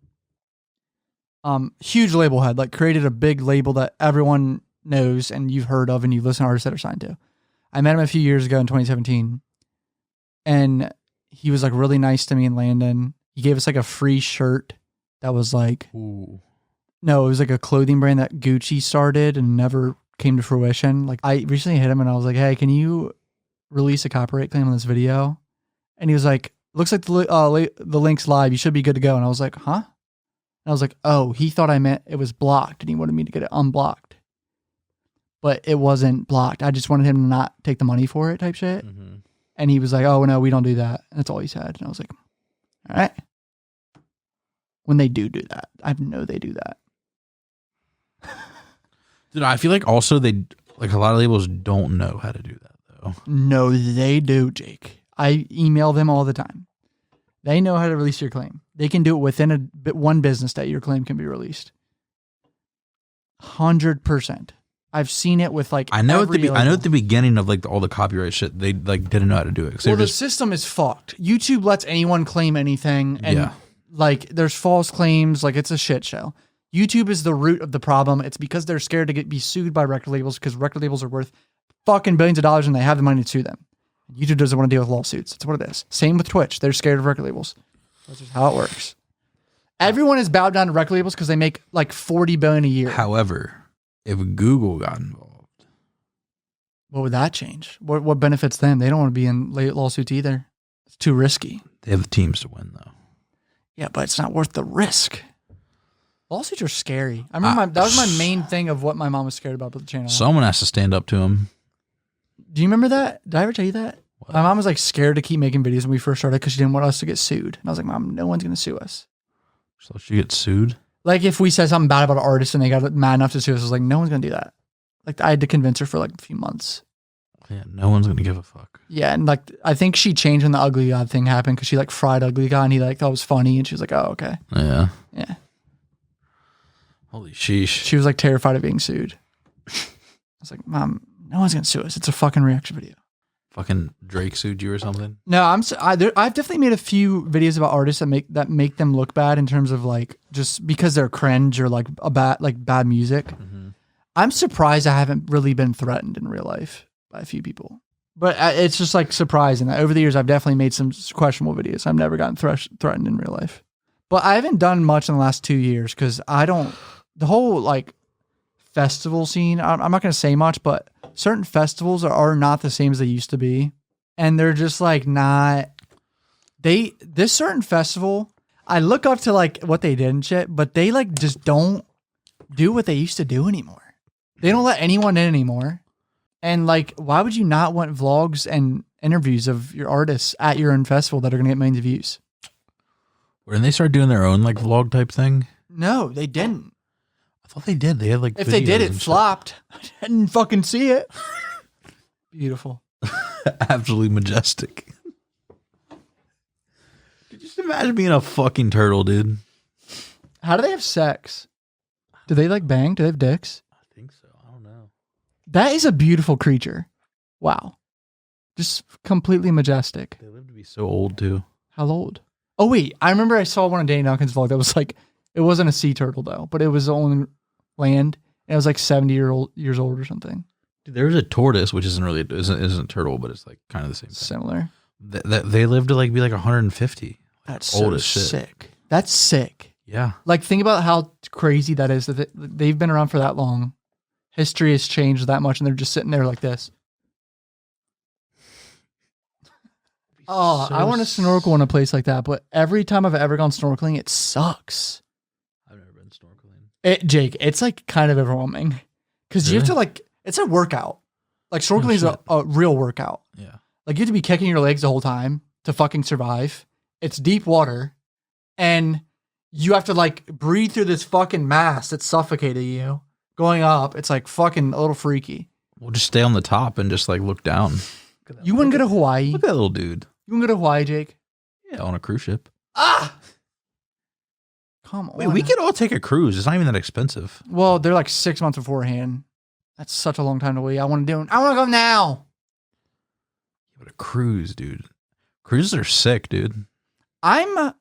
Huge label head, like created a big label that everyone knows and you've heard of and you listen to artists that are signed to. I met him a few years ago in 2017 and he was like really nice to me in Landon. He gave us like a free shirt that was like, Ooh. no, it was like a clothing brand that Gucci started and never came to fruition. Like I recently hit him and I was like, hey, can you release a copyright claim on this video? And he was like, looks like the link's live. You should be good to go. And I was like, huh? And I was like, oh, he thought I meant it was blocked and he wanted me to get it unblocked. But it wasn't blocked. I just wanted him to not take the money for it type shit. Mm-hmm. And he was like, oh, no, we don't do that. And that's all he said. And I was like, all right. When they do that, I know they do that. Dude, I feel like also they, like a lot of labels don't know how to do that though. No, they do, Jake. I email them all the time. They know how to release your claim. They can do it within one business day. Your claim can be released. 100%. I've seen it with like. I know at the beginning of like all the copyright shit, they like didn't know how to do it. Well, the system is fucked. YouTube lets anyone claim anything, and like there's false claims. Like it's a shit show. YouTube is the root of the problem. It's because they're scared to be sued by record labels because record labels are worth fucking billions of dollars and they have the money to sue them. YouTube doesn't want to deal with lawsuits. That's what it is. Same with Twitch. They're scared of record labels. That's just how it works. Everyone is bowed down to record labels because they make like $40 billion a year. However, if Google got involved, what would that change? What benefits them? They don't want to be in lawsuits either. It's too risky. They have the teams to win though. Yeah, but it's not worth the risk. Lawsuits are scary. I remember that was my main thing of what my mom was scared about with the channel. Someone has to stand up to him. Do you remember that? Did I ever tell you that? What? My mom was like scared to keep making videos when we first started because she didn't want us to get sued. And I was like, Mom, no one's going to sue us. So she gets sued? Like if we said something bad about an artist and they got mad enough to sue us, I was like, no one's going to do that. Like I had to convince her for like a few months. Yeah, no one's going to give a fuck. Yeah, and like I think she changed when the Ugly God thing happened because she like fried Ugly God and he like thought it was funny and she was like, oh, okay. Yeah. Yeah. Holy sheesh. She was like terrified of being sued. I was like, Mom, no one's going to sue us. It's a fucking reaction video. Fucking Drake sued you or something? No, I've definitely made a few videos about artists that make them look bad in terms of like just because they're cringe or like bad music. Mm-hmm. I'm surprised I haven't really been threatened in real life by a few people. But it's just like surprising that over the years I've definitely made some questionable videos. I've never gotten threatened in real life. But I haven't done much in the last 2 years because the whole like festival scene, I'm not going to say much, but certain festivals are not the same as they used to be. And they're just like this certain festival, I look up to like what they did and shit, but they like just don't do what they used to do anymore. They don't let anyone in anymore. And like, why would you not want vlogs and interviews of your artists at your own festival that are going to get millions of views? When they start doing their own like vlog type thing? No, they didn't. I thought they did. They had like if they did, it flopped. I didn't fucking see it. Beautiful. Absolutely majestic. Could you just imagine being a fucking turtle, dude? How do they have sex? Do they like bang? Do they have dicks? I think so. I don't know. That is a beautiful creature. Wow. Just completely majestic. They live to be so old too. How old? Oh wait, I remember I saw one of Danny Duncan's vlog that was like, it wasn't a sea turtle though, but it was on land and it was like 70 years old or something. Dude, there's a tortoise, which isn't a turtle, but it's like kind of the same thing. Similar. They live to like be like 150. That's old so as shit. Sick. That's sick. Yeah. Like think about how crazy that is that they've been around for that long. History has changed that much and they're just sitting there like this. Oh, I want to snorkel in a place like that, but every time I've ever gone snorkeling, it sucks. I've never been snorkeling. Jake, it's like kind of overwhelming because you have to like, it's a workout. Like snorkeling is a real workout. Yeah. Like you have to be kicking your legs the whole time to fucking survive. It's deep water and you have to like breathe through this fucking mass that suffocated you going up. It's like fucking a little freaky. We'll just stay on the top and just like look down. You wouldn't go to Hawaii. Look at that little dude. You wouldn't go to Hawaii, Jake? Yeah, on a cruise ship. Ah! Come on. Wait, we could all take a cruise. It's not even that expensive. Well, they're like 6 months beforehand. That's such a long time to wait. I want to go now. But a cruise, dude. Cruises are sick, dude. Have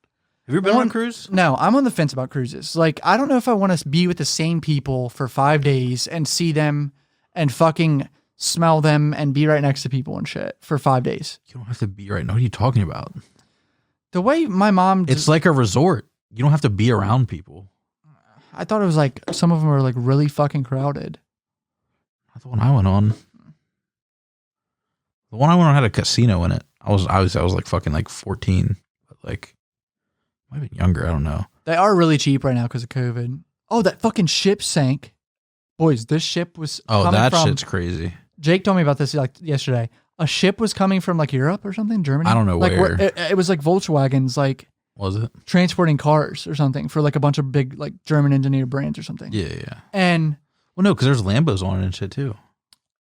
Have you ever been on a cruise? No, I'm on the fence about cruises. Like, I don't know if I want to be with the same people for 5 days and see them and fucking smell them and be right next to people and shit for 5 days. You don't have to be right now. What are you talking about? The way my mom... It's like a resort. You don't have to be around people. I thought it was like, some of them were like really fucking crowded. Not the one I went on. The one I went on had a casino in it. I was like fucking like 14. But like, might have been younger. I don't know. They are really cheap right now because of COVID. Oh, that fucking ship sank. Boys, this ship was that shit's crazy. Jake told me about this like yesterday. A ship was coming from like Europe or something, Germany. I don't know like, where. It was like Volkswagens, like was it transporting cars or something for like a bunch of big like German engineer brands or something. Yeah. And well, no, because there's Lambos on it and shit too.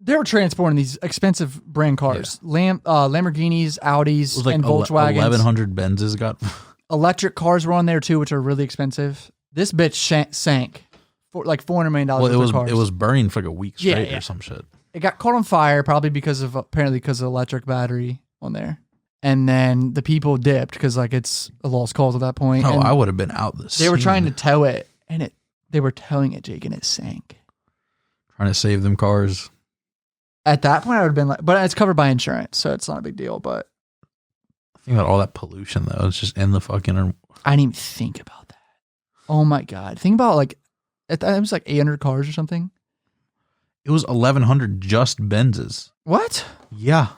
They were transporting these expensive brand cars, Lamborghinis, Audis, It was like and Volkswagens. 1,100 Benzes got. Electric cars were on there too, which are really expensive. This bitch sank for like $400 million. Well, worth of cars. it was burning for like a week straight or some shit. It got caught on fire probably because of electric battery on there, and then the people dipped because like it's a lost cause at that point. Oh, and I would have been out this. They were trying to tow it, and they were towing it, Jake, and it sank. Trying to save them cars. At that point, I would have been like, but it's covered by insurance, so it's not a big deal. But think about all that pollution though. It's just in the fucking. I didn't even think about that. Oh my god! Think about like it was like 800 cars or something. It was 1,100 just Benzes. What? Yeah,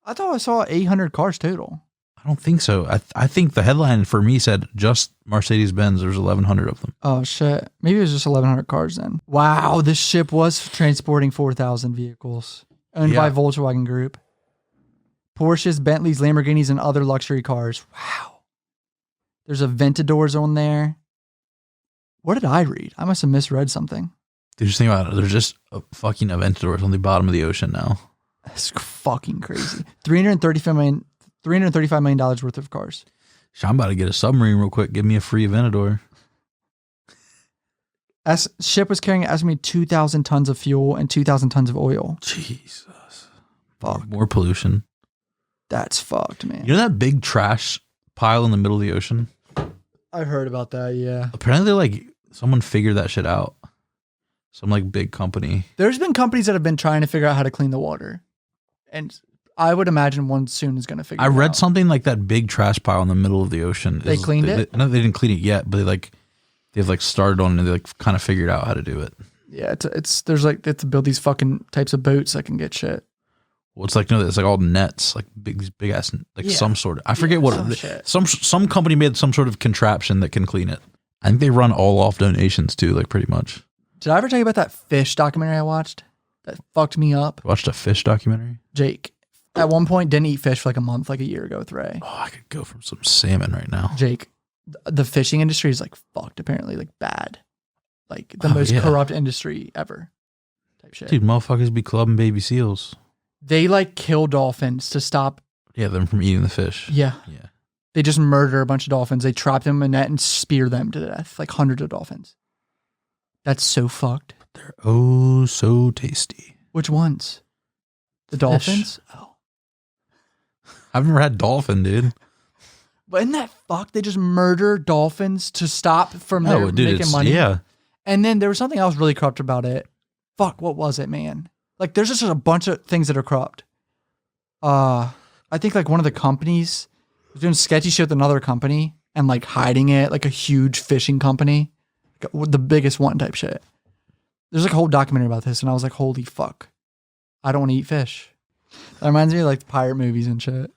I thought I saw 800 cars total. I don't think so. I think the headline for me said just Mercedes Benz. There's 1,100 of them. Oh shit! Maybe it was just 1,100 cars then. Wow, this ship was transporting 4,000 vehicles owned by Volkswagen Group. Porsches, Bentleys, Lamborghinis, and other luxury cars. Wow. There's Aventadors on there. What did I read? I must have misread something. Dude, just think about it. There's just a fucking Aventadors on the bottom of the ocean now. That's fucking crazy. $335 million worth of cars. I'm about to get a submarine real quick. Give me a free Aventador. Ship was carrying estimated 2,000 tons of fuel and 2,000 tons of oil. Jesus. Fuck. More pollution. That's fucked, man. You know that big trash pile in the middle of the ocean? I've heard about that, yeah. Apparently, like, someone figured that shit out. Some, like, big company. There's been companies that have been trying to figure out how to clean the water. And I would imagine one soon is going to figure it out. I read something like that big trash pile in the middle of the ocean. They cleaned it? I know they didn't clean it yet, but they've started on it and they like kind of figured out how to do it. Yeah, there's like they have to build these fucking types of boats that can get shit. Well, it's like it's like all nets, like big ass, like some sort of. I forget some company made some sort of contraption that can clean it. I think they run all off donations too, like pretty much. Did I ever tell you about that fish documentary I watched? That fucked me up. You watched a fish documentary? Jake, at one point, didn't eat fish for like a month, like a year ago with Ray. Oh, I could go from some salmon right now. Jake, the fishing industry is like fucked, apparently, like bad. Like the most corrupt industry ever. Type shit. Dude, motherfuckers be clubbing baby seals. They like kill dolphins to stop. Yeah, them from eating the fish. Yeah. Yeah. They just murder a bunch of dolphins. They trap them in a net and spear them to death. Like hundreds of dolphins. That's so fucked. They're oh so tasty. Which ones? The dolphins? Oh. I've never had dolphin, dude. But isn't that fucked? They just murder dolphins to stop from their making money. Yeah. And then there was something else really corrupt about it. Fuck, what was it, man? Like there's just a bunch of things that are corrupt. I think like one of the companies was doing sketchy shit with another company and like hiding it, like a huge fishing company. Like the biggest one type shit. There's like a whole documentary about this and I was like, holy fuck. I don't want to eat fish. That reminds me of like the pirate movies and shit.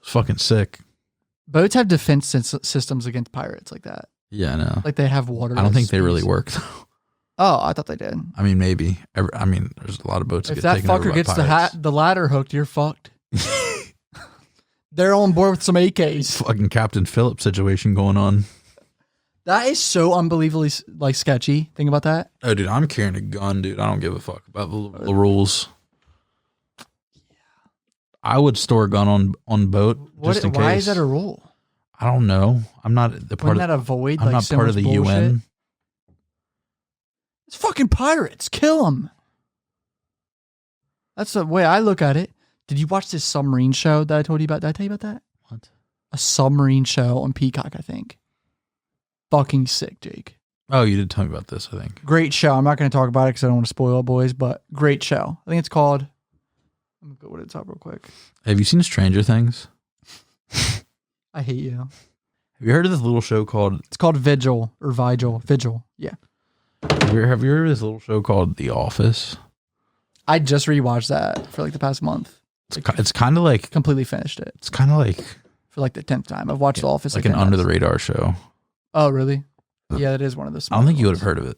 It's fucking sick. Boats have defense systems against pirates like that. Yeah, I know. Like they have water. I don't think they really work though. Oh, I thought they did. I mean, maybe. I mean, there's a lot of boats. If that fucker gets the ladder hooked, you're fucked. They're on board with some AKs. Fucking Captain Phillips situation going on. That is so unbelievably like sketchy. Think about that. Oh, dude, I'm carrying a gun, dude. I don't give a fuck about the rules. I would store a gun on boat just in case. Why is that a rule? I don't know. I'm not the part Wouldn't that avoid. I'm like, not so part of the bullshit? UN. It's fucking pirates. Kill them. That's the way I look at it. Did you watch this submarine show that I told you about? Did I tell you about that? What? a submarine show on Peacock, I think. Fucking sick, Jake. Oh, you did tell me about this, I think. Great show. I'm not going to talk about it because I don't want to spoil it, boys, but great show. I think it's called... Let me go to the top real quick. Have you seen Stranger Things? I hate you. Have you heard of this little show called... It's called Vigil or Vigil. Vigil, yeah. Have you heard of this little show called The Office? I just rewatched that for like the past month. It's kind of like... Completely finished it. It's kind of like... For like the 10th time. I've watched The Office. Like an under-the-radar show. Oh, really? Yeah, that is one of the I don't think you would have heard of it.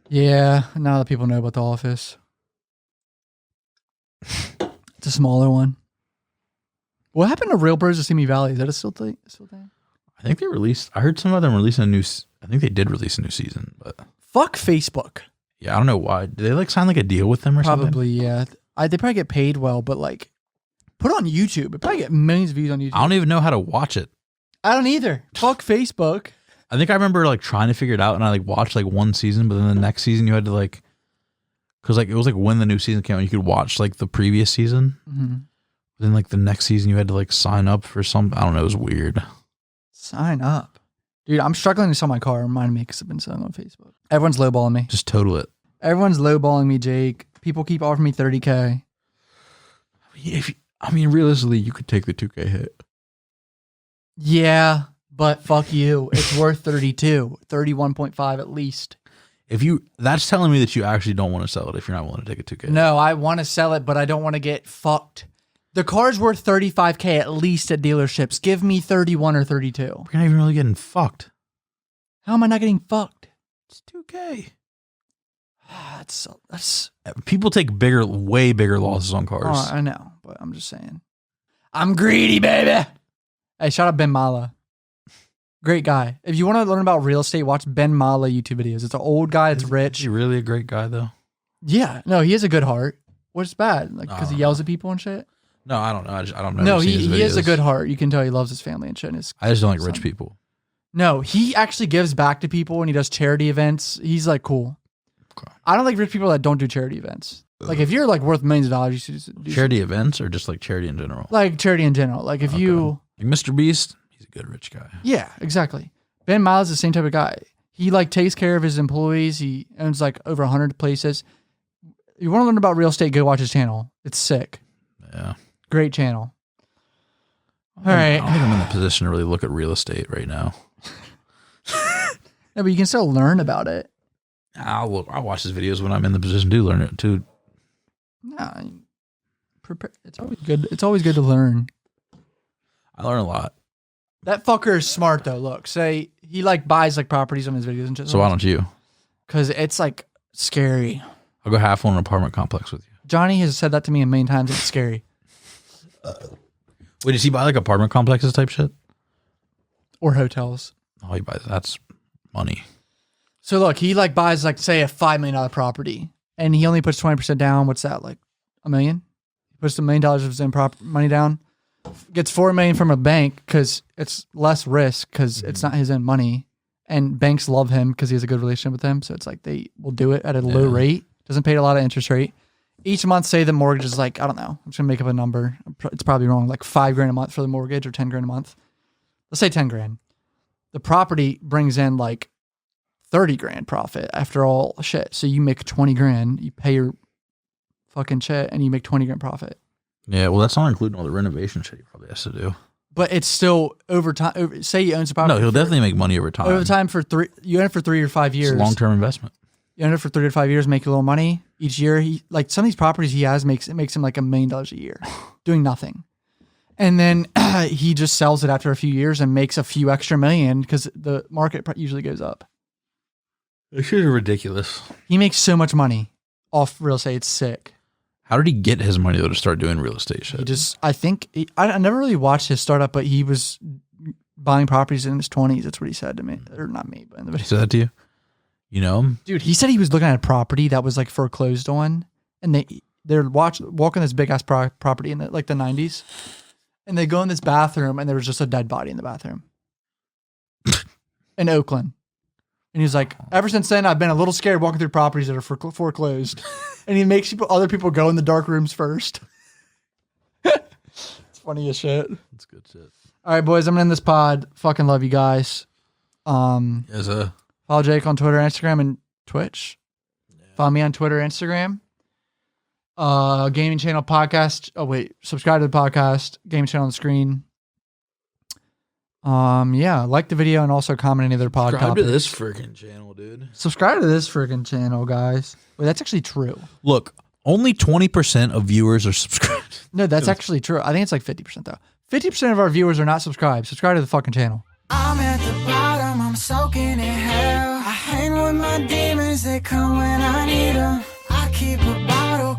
Yeah, now that people know about The Office. It's a smaller one. What happened to Real Birds of Simi Valley? Is that a still thing? I think they released... I heard some of them releasing a new... I think they did release a new season, but... Fuck Facebook. Yeah, I don't know why. Did they like sign like a deal with them or something? Probably, yeah. They probably get paid well, but like... Put it on YouTube. It probably get millions of views on YouTube. I don't even know how to watch it. I don't either. Fuck Facebook. I think I remember like trying to figure it out, and I like watched like one season, but then the next season you had to like... Because like it was like when the new season came out, you could watch like the previous season. Mm-hmm. Then like the next season you had to like sign up for some... I don't know. It was weird. Sign up. Dude, I'm struggling to sell my car. Remind me because I've been selling on Facebook. Everyone's lowballing me. Just total it. Everyone's lowballing me, Jake. People keep offering me $30K. I mean, realistically, you could take the 2K hit. Yeah, but fuck you. It's worth 32, 31.5 at least. That's telling me that you actually don't want to sell it if you're not willing to take a 2K. No, I want to sell it, but I don't want to get fucked. The car's worth 35K at least at dealerships. Give me 31 or 32. You're not even really getting fucked. How am I not getting fucked? It's 2K. That's People take way bigger losses on cars. Oh, I know, but I'm just saying. I'm greedy, baby. Hey, shout out Ben Mala. Great guy. If you want to learn about real estate, watch Ben Mala YouTube videos. It's an old guy that's rich. Is he really a great guy, though? Yeah. No, he has a good heart. What's bad? Like, because he yells at people and shit? No, I don't know. I don't know. No, he has a good heart. You can tell he loves his family and shit. I just don't like rich people. No, he actually gives back to people when he does charity events. He's like cool. Okay. I don't like rich people that don't do charity events. Like if you're like worth millions of dollars, you should do charity events or just like charity in general? Like charity in general. Like if you... Like Mr. Beast, he's a good rich guy. Yeah, exactly. Ben Miles is the same type of guy. He like takes care of his employees. He owns like over 100 places. You want to learn about real estate, go watch his channel. It's sick. Yeah. Great channel. All right. I don't think I'm in the position to really look at real estate right now. No, but you can still learn about it. I'll watch his videos when I'm in the position to learn it too. No, prepare. It's always good. It's always good to learn. I learn a lot. That fucker is smart though. Look, say he like buys like properties on his videos and shit. So why don't you? Because it's like scary. I'll go half on an apartment complex with you. Johnny has said that to me a million times. It's scary. Wait, does he buy like apartment complexes type shit? Or hotels. Oh, he buys. That's money. So look, he like buys like say a $5 million property, and he only puts 20% down. What's that, like $1 million? He puts $1 million of his own money down, gets $4 million from a bank because it's less risk because it's not his own money, and banks love him because he has a good relationship with them. So it's like they will do it at a low rate. Doesn't pay a lot of interest rate. Each month, say the mortgage is like, I don't know, I'm just gonna make up a number. It's probably wrong, like $5,000 a month for the mortgage or $10,000 a month. Let's say $10,000. The property brings in like $30,000 profit after all shit. So you make $20,000, you pay your fucking shit, and you make $20,000 profit. Yeah, well, that's not including all the renovation shit he probably has to do. But it's still over time. Say you own a property. No, he'll definitely make money over time. Over time you own it for 3 or 5 years. It's a long-term investment. You own it for 3 to 5 years, make a little money each year. He like some of these properties he has makes him like $1 million a year, doing nothing. And then he just sells it after a few years and makes a few extra million because the market usually goes up. This shit is ridiculous. He makes so much money off real estate. It's sick. How did he get his money though to start doing real estate shit? He just, I never really watched his startup, but he was buying properties in his 20s. That's what he said to me, or not me, but in the video. He said that to you? You know him? Dude, he said he was looking at a property that was like foreclosed on, and they're walking this big ass property in the 90s, and they go in this bathroom, and there was just a dead body in the bathroom in Oakland. And he's like, ever since then, I've been a little scared walking through properties that are foreclosed. And he makes other people go in the dark rooms first. It's funny as shit. That's good shit. All right, boys, I'm gonna end this pod. Fucking love you guys. Yes, Follow Jake on Twitter, Instagram, and Twitch. Yeah. Follow me on Twitter, Instagram. Gaming channel podcast. Oh wait, subscribe to the podcast. Gaming channel on the screen. Yeah, like the video and also comment any other podcast. Subscribe to this freaking channel, dude. Subscribe to this freaking channel, guys. Wait, that's actually true. Look, only 20% of viewers are subscribed. No, that's actually true. I think it's like 50% though. 50% of our viewers are not subscribed. Subscribe to the fucking channel. I'm at the bottom, I'm soaking in hell. I hang with my demons, they come when I need them. I keep a bottle.